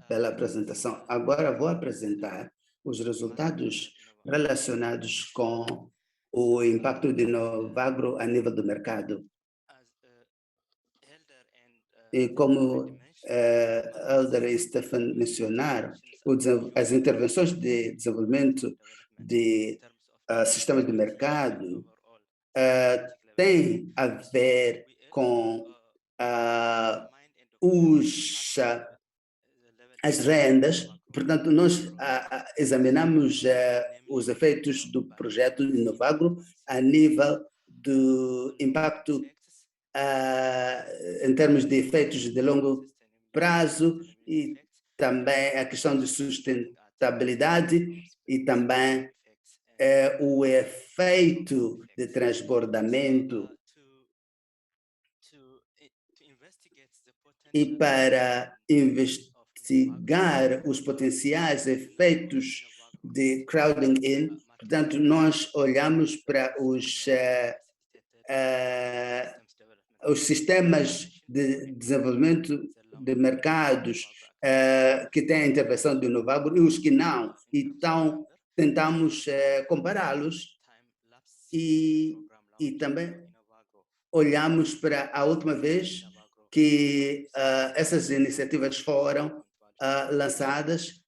pela apresentação. Agora vou apresentar os resultados relacionados com o impacto de Novagro a nível do mercado. as Helder and E como already mentioned, Helder e Stefan mencionaram, as intervenções de desenvolvimento de sistemas de mercado têm a ver com as rendas. Portanto, nós examinamos os efeitos do projeto Inovagro a nível do impacto em termos de efeitos de longo prazo e também a questão de sustentabilidade e também o efeito de transbordamento e para investigar os potenciais efeitos de crowding in. Portanto, nós olhamos para os sistemas de desenvolvimento de mercados que têm a intervenção do Novagro e os que não. Então, tentamos compará-los e também olhamos para a última vez que essas iniciativas foram lançadas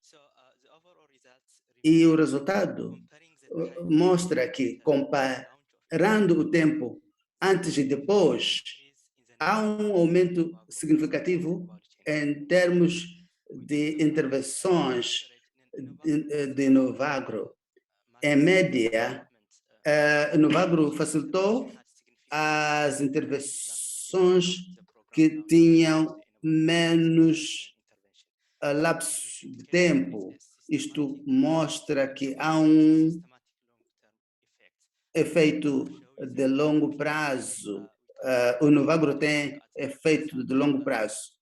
e o resultado mostra que, comparando o tempo antes e depois, há um aumento significativo em termos de intervenções de Novagro. Em média, Novagro facilitou as intervenções que tinham menos lapso de tempo. Isto mostra que há um efeito de longo prazo. O Novagro tem efeito de longo prazo.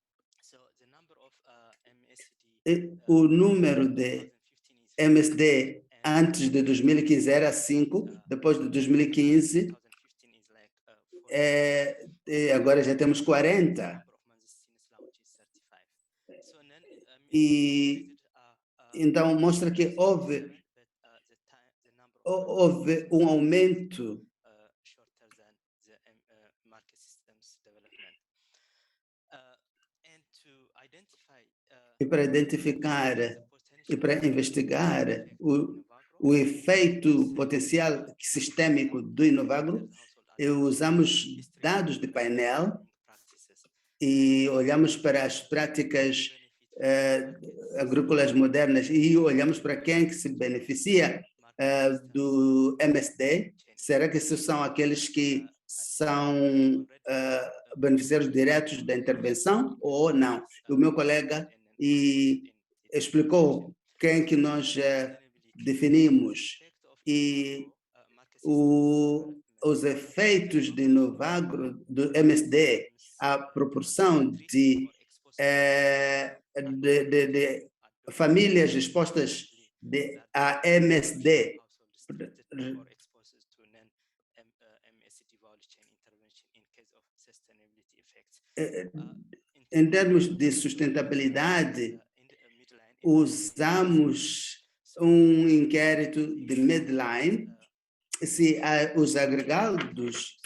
O número de MSD antes de 2015 era 5, depois de 2015, agora já temos 40. E então mostra que houve um aumento e para identificar e para investigar o efeito potencial sistêmico do Inovagro, usamos dados de painel e olhamos para as práticas agrícolas modernas e olhamos para quem que se beneficia do MSD. Será que esses são aqueles que são beneficiários diretos da intervenção ou não? O meu colega explicou quem que nós definimos e os efeitos de Novagro, do MSD, a proporção de famílias expostas a MSD em termos de sustentabilidade, usamos um inquérito de midline. Se os agregados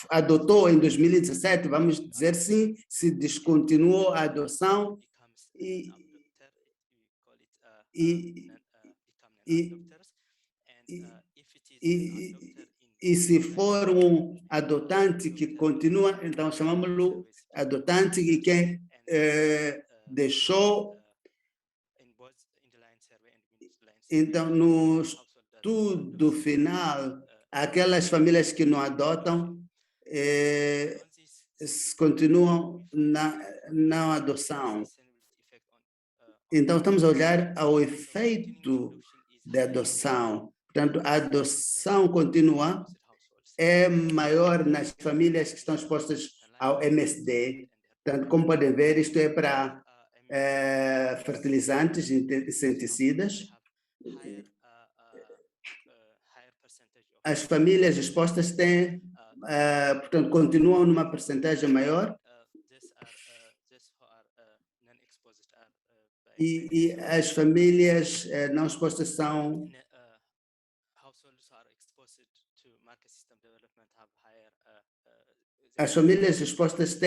adotou em 2017, vamos dizer sim, se descontinuou a adoção e, e, e, e se for um adotante que continua, então chamamos-lo adotante, e quem deixou. Então, no estudo final, aquelas famílias que não adotam continuam na adoção. Então, estamos a olhar ao efeito da adoção. Portanto, a adoção contínua é maior nas famílias que estão expostas ao MSD. Portanto, como podem ver, isto é para fertilizantes e inseticidas. As famílias expostas têm, portanto, continuam numa percentagem maior. E as famílias não expostas são as famílias expostas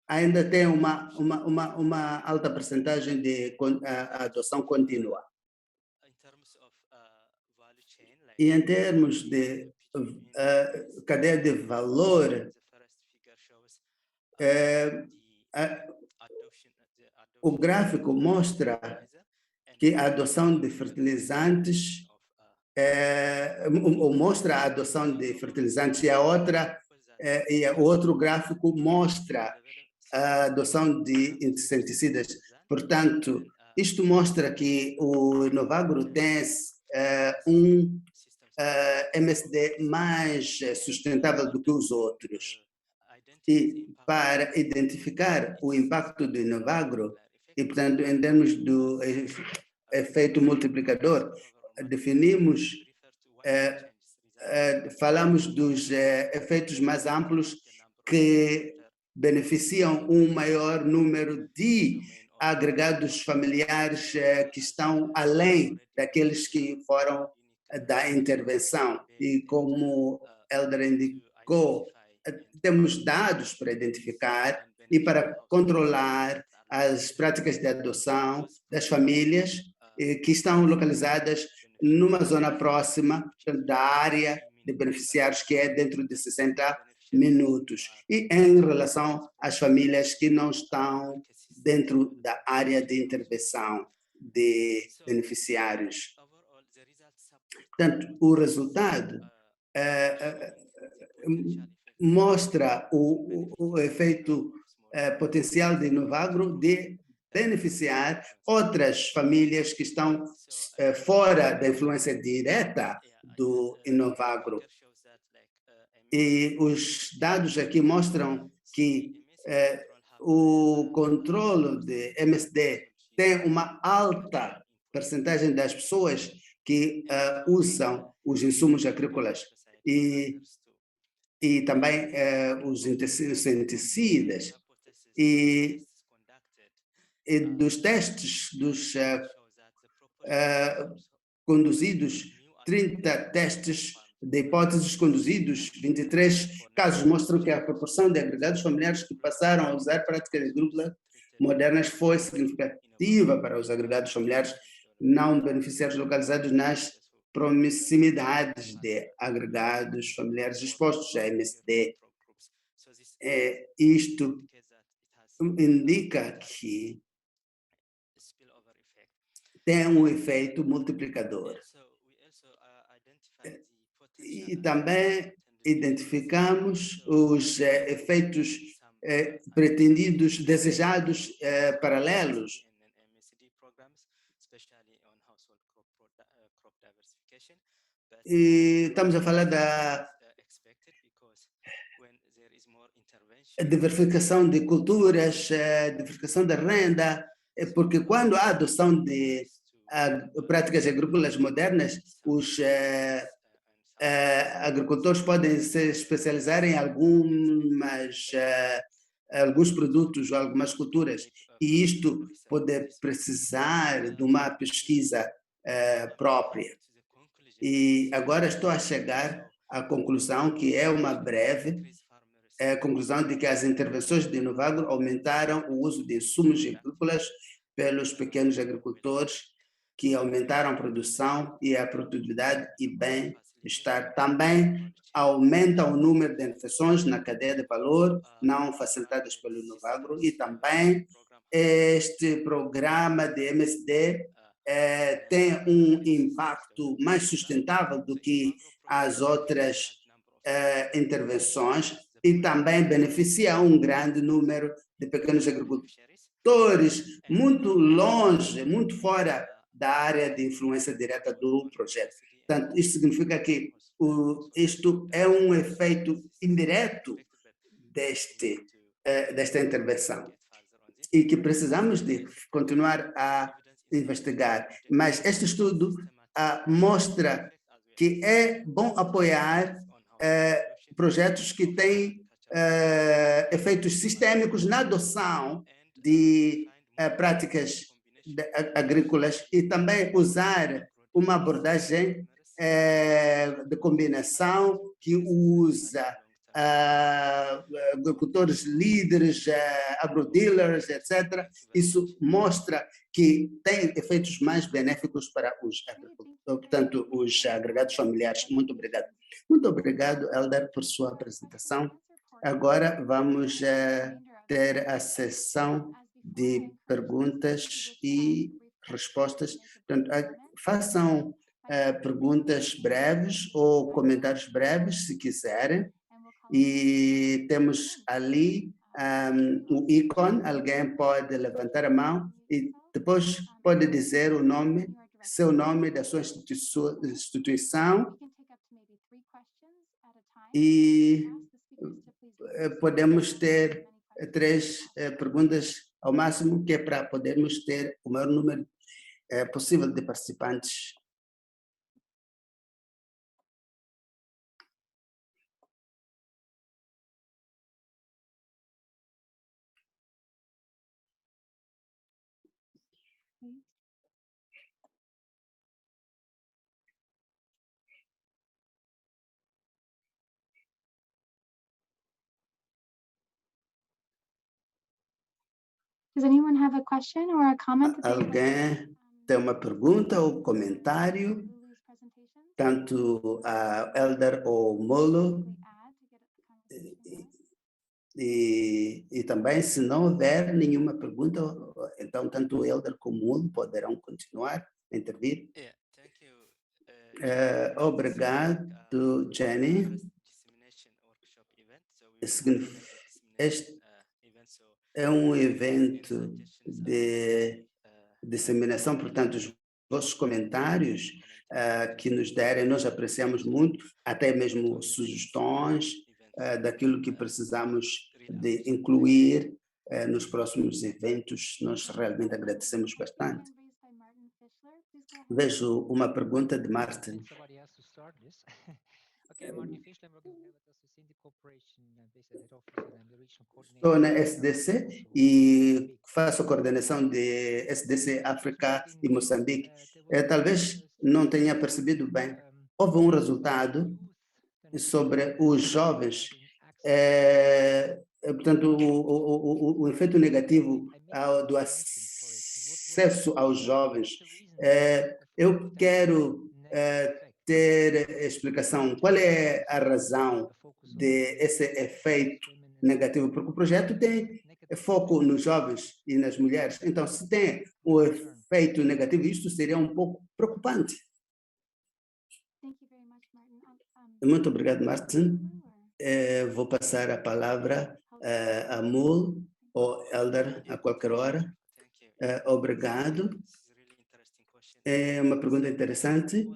ainda têm uma alta percentagem de adoção contínua. E em termos de cadeia de valor, o gráfico mostra que a adoção de fertilizantes, ou mostra a adoção de fertilizantes, e o outro gráfico mostra a adoção de inseticidas. Portanto, isto mostra que o Inovagro tem um MSD mais sustentável do que os outros. E para identificar o impacto do Inovagro, e portanto, em termos do efeito multiplicador, definimos, falamos dos efeitos mais amplos que beneficiam um maior número de agregados familiares que estão além daqueles que foram da intervenção. E como Helder indicou, temos dados para identificar e para controlar as práticas de adoção das famílias que estão localizadas numa zona próxima da área de beneficiários, que é dentro de 60 minutos. E em relação às famílias que não estão dentro da área de intervenção de beneficiários. Portanto, o resultado mostra o efeito potencial de Inovagro de beneficiar outras famílias que estão fora da influência direta do Inovagro. E os dados aqui mostram que o controle de MSD tem uma alta percentagem das pessoas que usam os insumos agrícolas e também os inseticidas. E dos testes conduzidos, 30 testes de hipóteses conduzidos, 23 casos mostram que a proporção de agregados familiares que passaram a usar práticas agrícolas modernas foi significativa para os agregados familiares não beneficiários localizados nas proximidades de agregados familiares expostos a MSD. Isto indica que tem um efeito multiplicador. E também identificamos os efeitos pretendidos, desejados, paralelos. E estamos a falar da diversificação de culturas, diversificação da renda, porque quando há adoção de práticas agrícolas modernas, os agricultores podem se especializar em alguns produtos ou algumas culturas, e isto pode precisar de uma pesquisa própria. E agora estou a chegar a conclusão, que é uma breve conclusão de que as intervenções de Novagro aumentaram o uso de insumos agrícolas pelos pequenos agricultores, que aumentaram a produção e a produtividade e bem-estar. Também aumenta o número de intervenções na cadeia de valor não facilitadas pelo Novagro, e também este programa de MSD tem um impacto mais sustentável do que as outras intervenções, e também beneficia um grande número de pequenos agricultores muito longe, muito fora da área de influência direta do projeto. Portanto, isso significa que isto é um efeito indireto desta intervenção e que precisamos de continuar a investigar. Mas este estudo mostra que é bom apoiar projetos que têm efeitos sistêmicos na adoção de práticas agrícolas, e também usar uma abordagem de combinação que usa agricultores líderes, agrodealers, etc. Isso mostra que tem efeitos mais benéficos para os agricultores, portanto, os agregados familiares. Muito obrigado. Muito obrigado, Elder, por sua apresentação. Agora vamos ter a sessão de perguntas e respostas. Portanto, façam perguntas breves ou comentários breves, se quiserem. E temos ali o ícone, alguém pode levantar a mão e depois pode dizer o nome, seu nome, da sua instituição, e podemos ter 3 perguntas ao máximo, que é para podermos ter o maior número possível de participantes. Does anyone have a question or a comment? Alguém tem uma pergunta ou comentário, tanto a Elder ou Molo, e também, se não houver nenhuma pergunta, então tanto o Elder como o Molo poderão continuar a intervir. Obrigado, Jenny. Este é um evento de disseminação, portanto, os vossos comentários que nos derem, nós apreciamos muito, até mesmo sugestões daquilo que precisamos de incluir nos próximos eventos. Nós realmente agradecemos bastante. Vejo uma pergunta de Martin. Estou na SDC e faço a coordenação de SDC África e Moçambique. Talvez não tenha percebido bem. Houve um resultado sobre os jovens, portanto, o efeito negativo do acesso aos jovens. Eu quero ter explicação. Qual é a razão desse efeito negativo? Porque o projeto tem foco nos jovens e nas mulheres. Então, se tem o efeito negativo, isto seria um pouco preocupante. Muito obrigado, Martin. Vou passar a palavra a Mul ou Elder a qualquer hora. Obrigado. É uma pergunta interessante.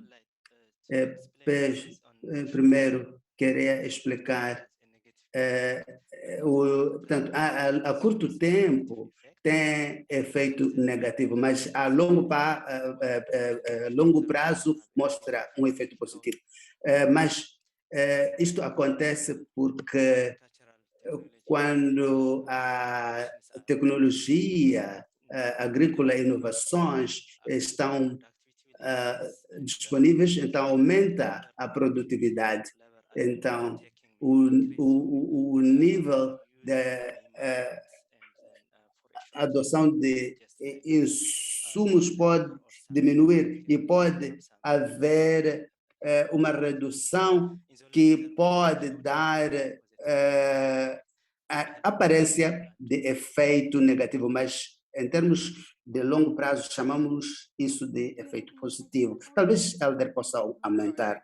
Primeiro, queria explicar, portanto, a curto tempo tem efeito negativo, mas a longo prazo mostra um efeito positivo. Mas isto acontece porque quando a tecnologia agrícola e inovações estão disponíveis, então aumenta a produtividade. Então, o nível da adoção de insumos pode diminuir e pode haver uma redução que pode dar a aparência de efeito negativo, mas em termos de longo prazo chamamos isso de efeito positivo. Talvez Helder possa aumentar.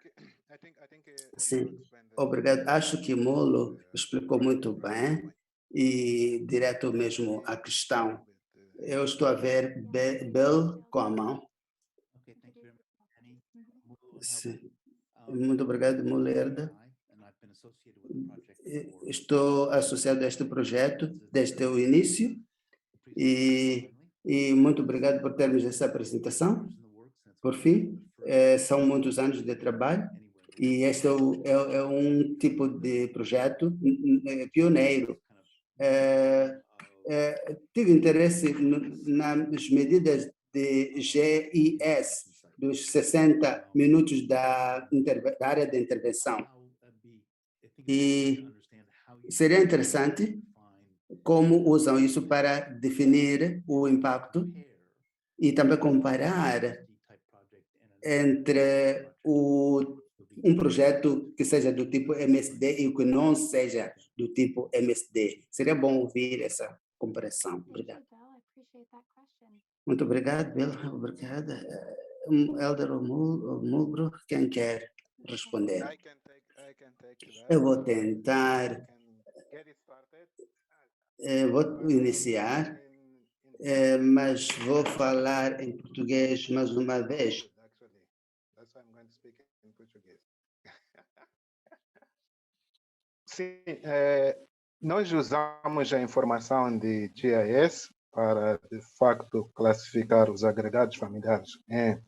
Sim, obrigado. Acho que Molo explicou muito bem e direto mesmo à questão. Eu estou a ver Bill com a mão. Sim. Muito obrigado, Mulerda. Estou associado a este projeto desde o início e muito obrigado por termos essa apresentação. Por fim, são muitos anos de trabalho e este é um tipo de projeto pioneiro. Tive interesse nas medidas de GIS, dos 60 minutos da área de intervenção. E seria interessante como usam isso para definir o impacto e também comparar entre um projeto que seja do tipo MSD e o que não seja do tipo MSD. Seria bom ouvir essa comparação. Obrigado. Muito obrigado, Bill. Obrigada. Helder ou Mulbro, quem quer responder? Eu vou tentar. Vou iniciar, mas vou falar em português mais uma vez. Sim, nós usamos a informação de GIS para, de facto, classificar os agregados familiares em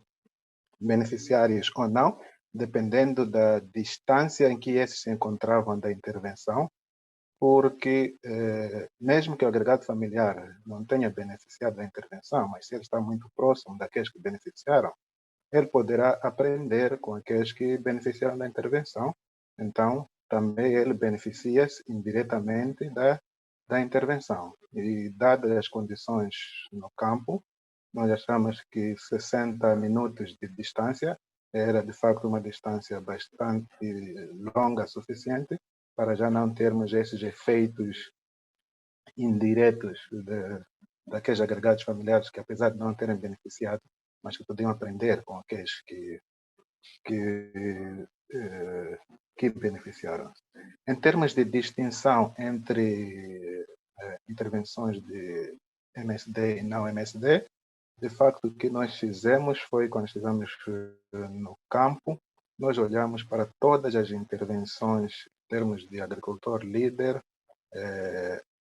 beneficiários ou não, dependendo da distância em que esses se encontravam da intervenção, porque mesmo que o agregado familiar não tenha beneficiado da intervenção, mas se ele está muito próximo daqueles que beneficiaram, ele poderá aprender com aqueles que beneficiaram da intervenção. Então, também ele beneficia-se indiretamente da intervenção. E, dadas as condições no campo, nós achamos que 60 minutos de distância era, de facto, uma distância bastante longa, suficiente, para já não termos esses efeitos indiretos daqueles agregados familiares que, apesar de não terem beneficiado, mas que podiam aprender com aqueles que beneficiaram. Em termos de distinção entre intervenções de MSD e não MSD, de facto, o que nós fizemos foi, quando estivemos no campo, nós olhamos para todas as intervenções em termos de agricultor líder,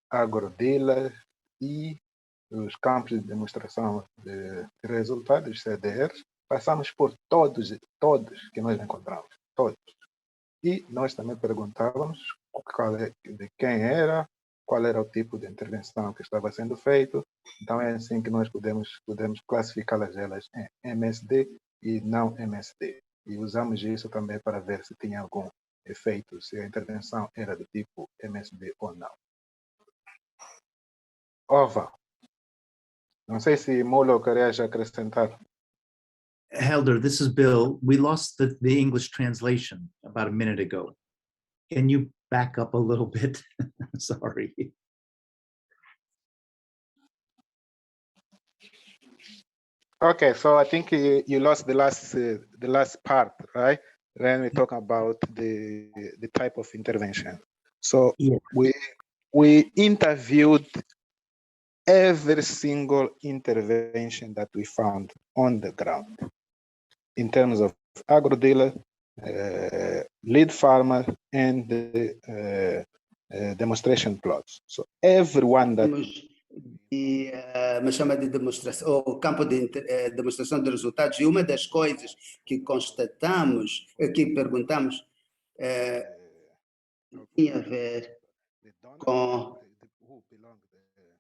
agrodealer e os campos de demonstração de resultados, CDRs, passamos por todos que nós encontramos, todos. E nós também perguntávamos de quem era, qual era o tipo de intervenção que estava sendo feito. Então é assim que nós podemos classificá-las elas em MSD e não MSD. E usamos isso também para ver se tinha algum efeito, se a intervenção era do tipo MSD ou não. Ova. Não sei se Molo queres acrescentar. Helder, this is Bill. We lost the English translation about a minute ago. Can you back up a little bit? Sorry. Okay, so I think you lost the last part, right? When we talk about the type of intervention. So Yeah. we interviewed every single intervention that we found on the ground in terms of agro-dealer, lead farmer, and the demonstration plots. So everyone that uma chama de demonstração, ou campo de demonstração de resultados, e uma das coisas que constatamos, que perguntamos, tinha a ver com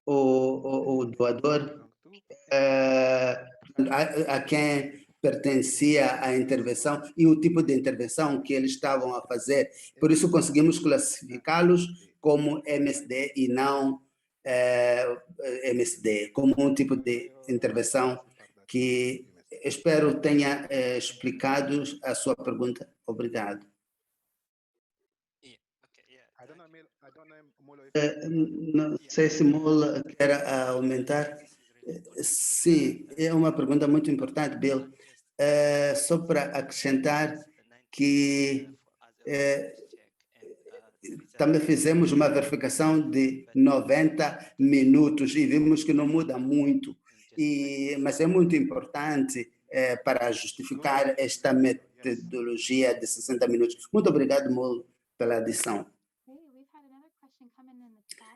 o doador, a quem pertencia à intervenção e o tipo de intervenção que eles estavam a fazer. Por isso conseguimos classificá-los como MSD e não MSD, como um tipo de intervenção que espero tenha explicado a sua pergunta. Obrigado. Yeah. Okay. Yeah. I don't know, Mulo, if Não sei se Mola quer aumentar. This is really Sim, é uma pergunta muito importante, Bill. Só para acrescentar que também fizemos uma verificação de 90 minutos e vimos que não muda muito, mas é muito importante para justificar esta metodologia de 60 minutos. Muito obrigado, Molo, pela adição.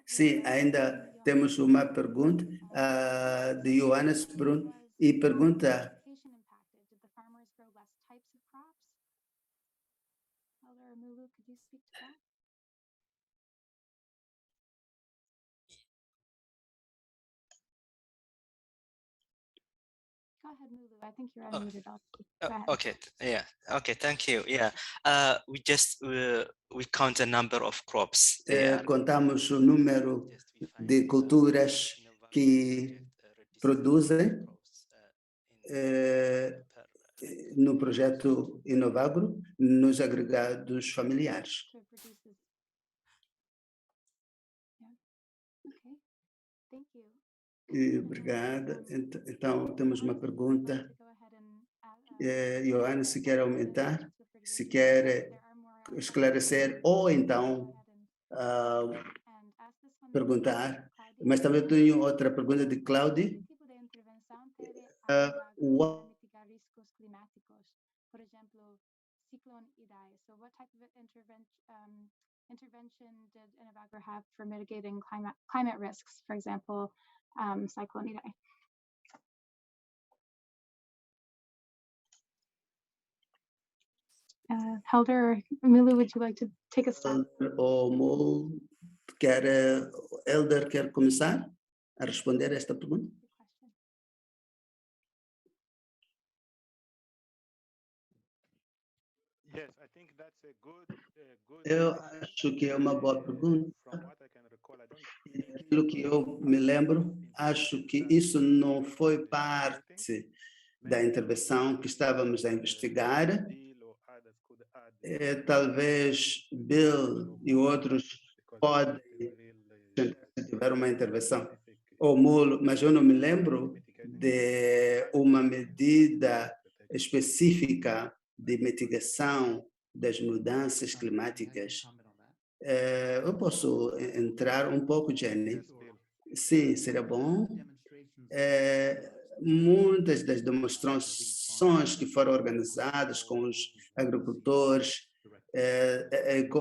Sim, ainda temos uma pergunta de Johannes Brun e pergunta Go ahead, Mulu. I think you're Oh. unmuted. Go Oh, ahead. okay. Yeah. Okay. Thank you. Yeah. We just we count the number of crops. contamos o número de culturas que produzem no projeto Inovagro nos agregados familiares. So it produces. Yeah. Okay. Thank you. Obrigada. Então, temos uma pergunta. Johanna, se quer aumentar, se quer esclarecer ou então perguntar. Mas também tenho outra pergunta de Cláudio. Mitigar riscos climáticos, por exemplo, ciclone Idai. So what type of intervention did Inovagro have for mitigating climate risks, for example, cyclone Idai? Helder or Mulu, would you like to take a stab? O Mol quer, Elder quer começar a responder a esta pergunta? yes, I think that's a good. Eu acho que é uma boa pergunta. From what I can recall, I don't. Aquilo que eu me lembro, acho que isso não foi parte da intervenção que estávamos a investigar. Talvez Bill e outros podem tiver uma intervenção, ou Mulo, mas eu não me lembro de uma medida específica de mitigação das mudanças climáticas. Eu posso entrar um pouco, Jenny? Sim, seria bom. Muitas das demonstrações que foram organizadas com os agricultores,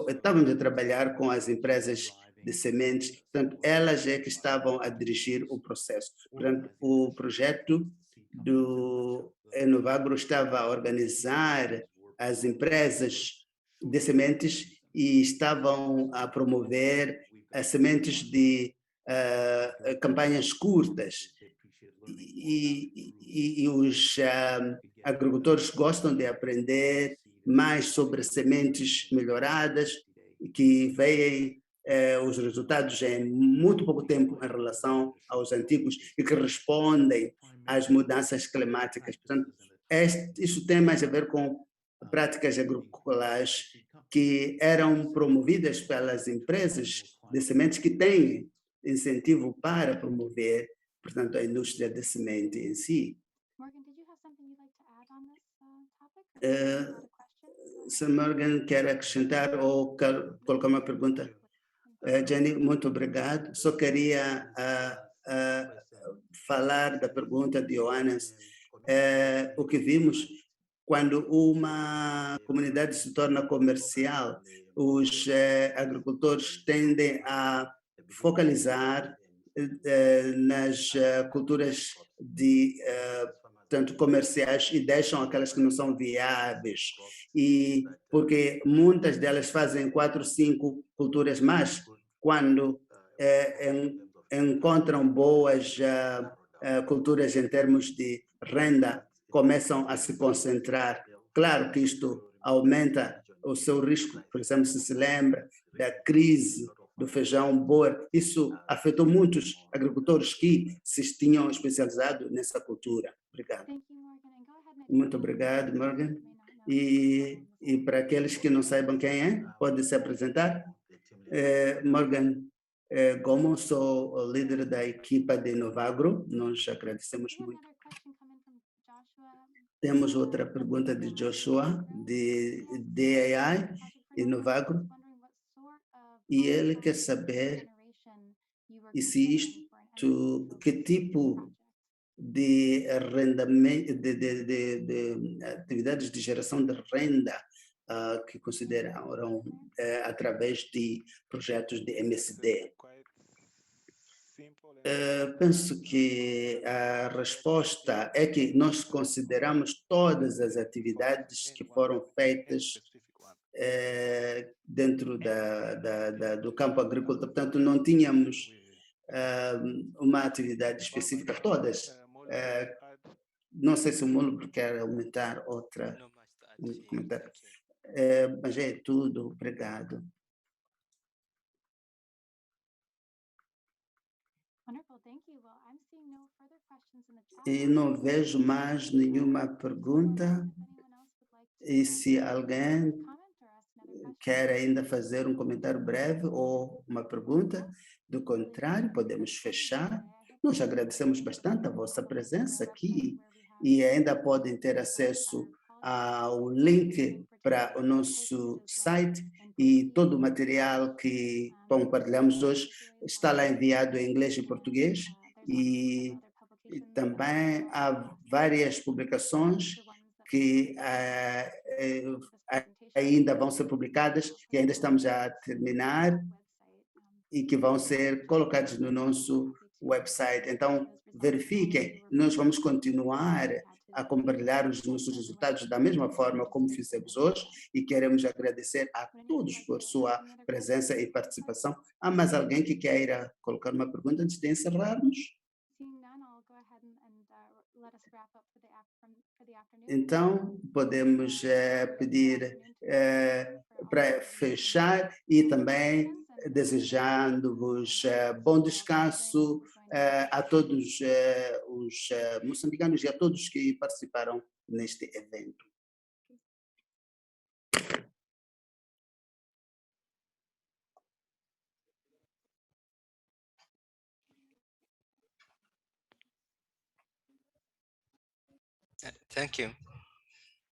estávamos a trabalhar com as empresas de sementes, portanto, elas é que estavam a dirigir o processo. Portanto, o projeto do Inovagro estava a organizar as empresas de sementes e estavam a promover as sementes de campanhas curtas. E os agricultores gostam de aprender mais sobre sementes melhoradas, que veem os resultados em muito pouco tempo em relação aos antigos e que respondem às mudanças climáticas. Portanto, isso tem mais a ver com práticas agrícolas que eram promovidas pelas empresas de sementes que têm incentivo para promover, portanto, a indústria de semente em si. Morgan, did you have something you'd like to add on this topic? Se Morgan quer acrescentar ou colocar uma pergunta? Jenny, muito obrigado. Só queria falar da pergunta de Johannes. O que vimos quando uma comunidade se torna comercial, os agricultores tendem a focalizar nas culturas tanto comerciais e deixam aquelas que não são viáveis. E porque muitas delas fazem 4, 5 culturas mais, quando encontram boas culturas em termos de renda começam a se concentrar. Claro que isto aumenta o seu risco, por exemplo, se lembra da crise do feijão Boer, isso afetou muitos agricultores que se tinham especializado nessa cultura. Obrigado. Thank you, Morgan. And go ahead and Muito introduce obrigado, yourself Morgan. if you may not know. E para aqueles que não saibam quem é, pode se apresentar. Morgan Gomes, sou o líder da equipa de Novagro. Nós agradecemos We have muito. another question coming from Joshua. Temos outra pergunta de Joshua, de DAI e Novagro, e ele quer saber e se isto, que tipo de arrendamento, de atividades de geração de renda que consideraram através de projetos de MSD. Penso que a resposta é que nós consideramos todas as atividades que foram feitas dentro do campo agrícola, portanto, não tínhamos uma atividade específica, todas. Não sei se o Múltiplo quer aumentar outra. No much to add here. Comentário. Thank you. Mas é tudo, obrigado. Wonderful, thank you. Well, I'm seeing no further questions in the chat. E não vejo mais nenhuma pergunta. If anyone else would like to E se alguém comment or ask another question. quer ainda fazer um comentário breve ou uma pergunta, do contrário, podemos fechar. Nós agradecemos bastante a vossa presença aqui e ainda podem ter acesso ao link para o nosso site e todo o material que compartilhamos hoje está lá enviado em inglês e português e também há várias publicações que ainda vão ser publicadas, que ainda estamos a terminar e que vão ser colocados no nosso website. Então, verifiquem, nós vamos continuar a compartilhar os nossos resultados da mesma forma como fizemos hoje e queremos agradecer a todos por sua presença e participação. Há mais alguém que queira colocar uma pergunta antes de encerrarmos? Seeing none, I'll go ahead and let us wrap up for the afternoon. Então, podemos pedir para fechar e também desejando-vos bom descanso a todos os moçambicanos e a todos que participaram neste evento. Thank you.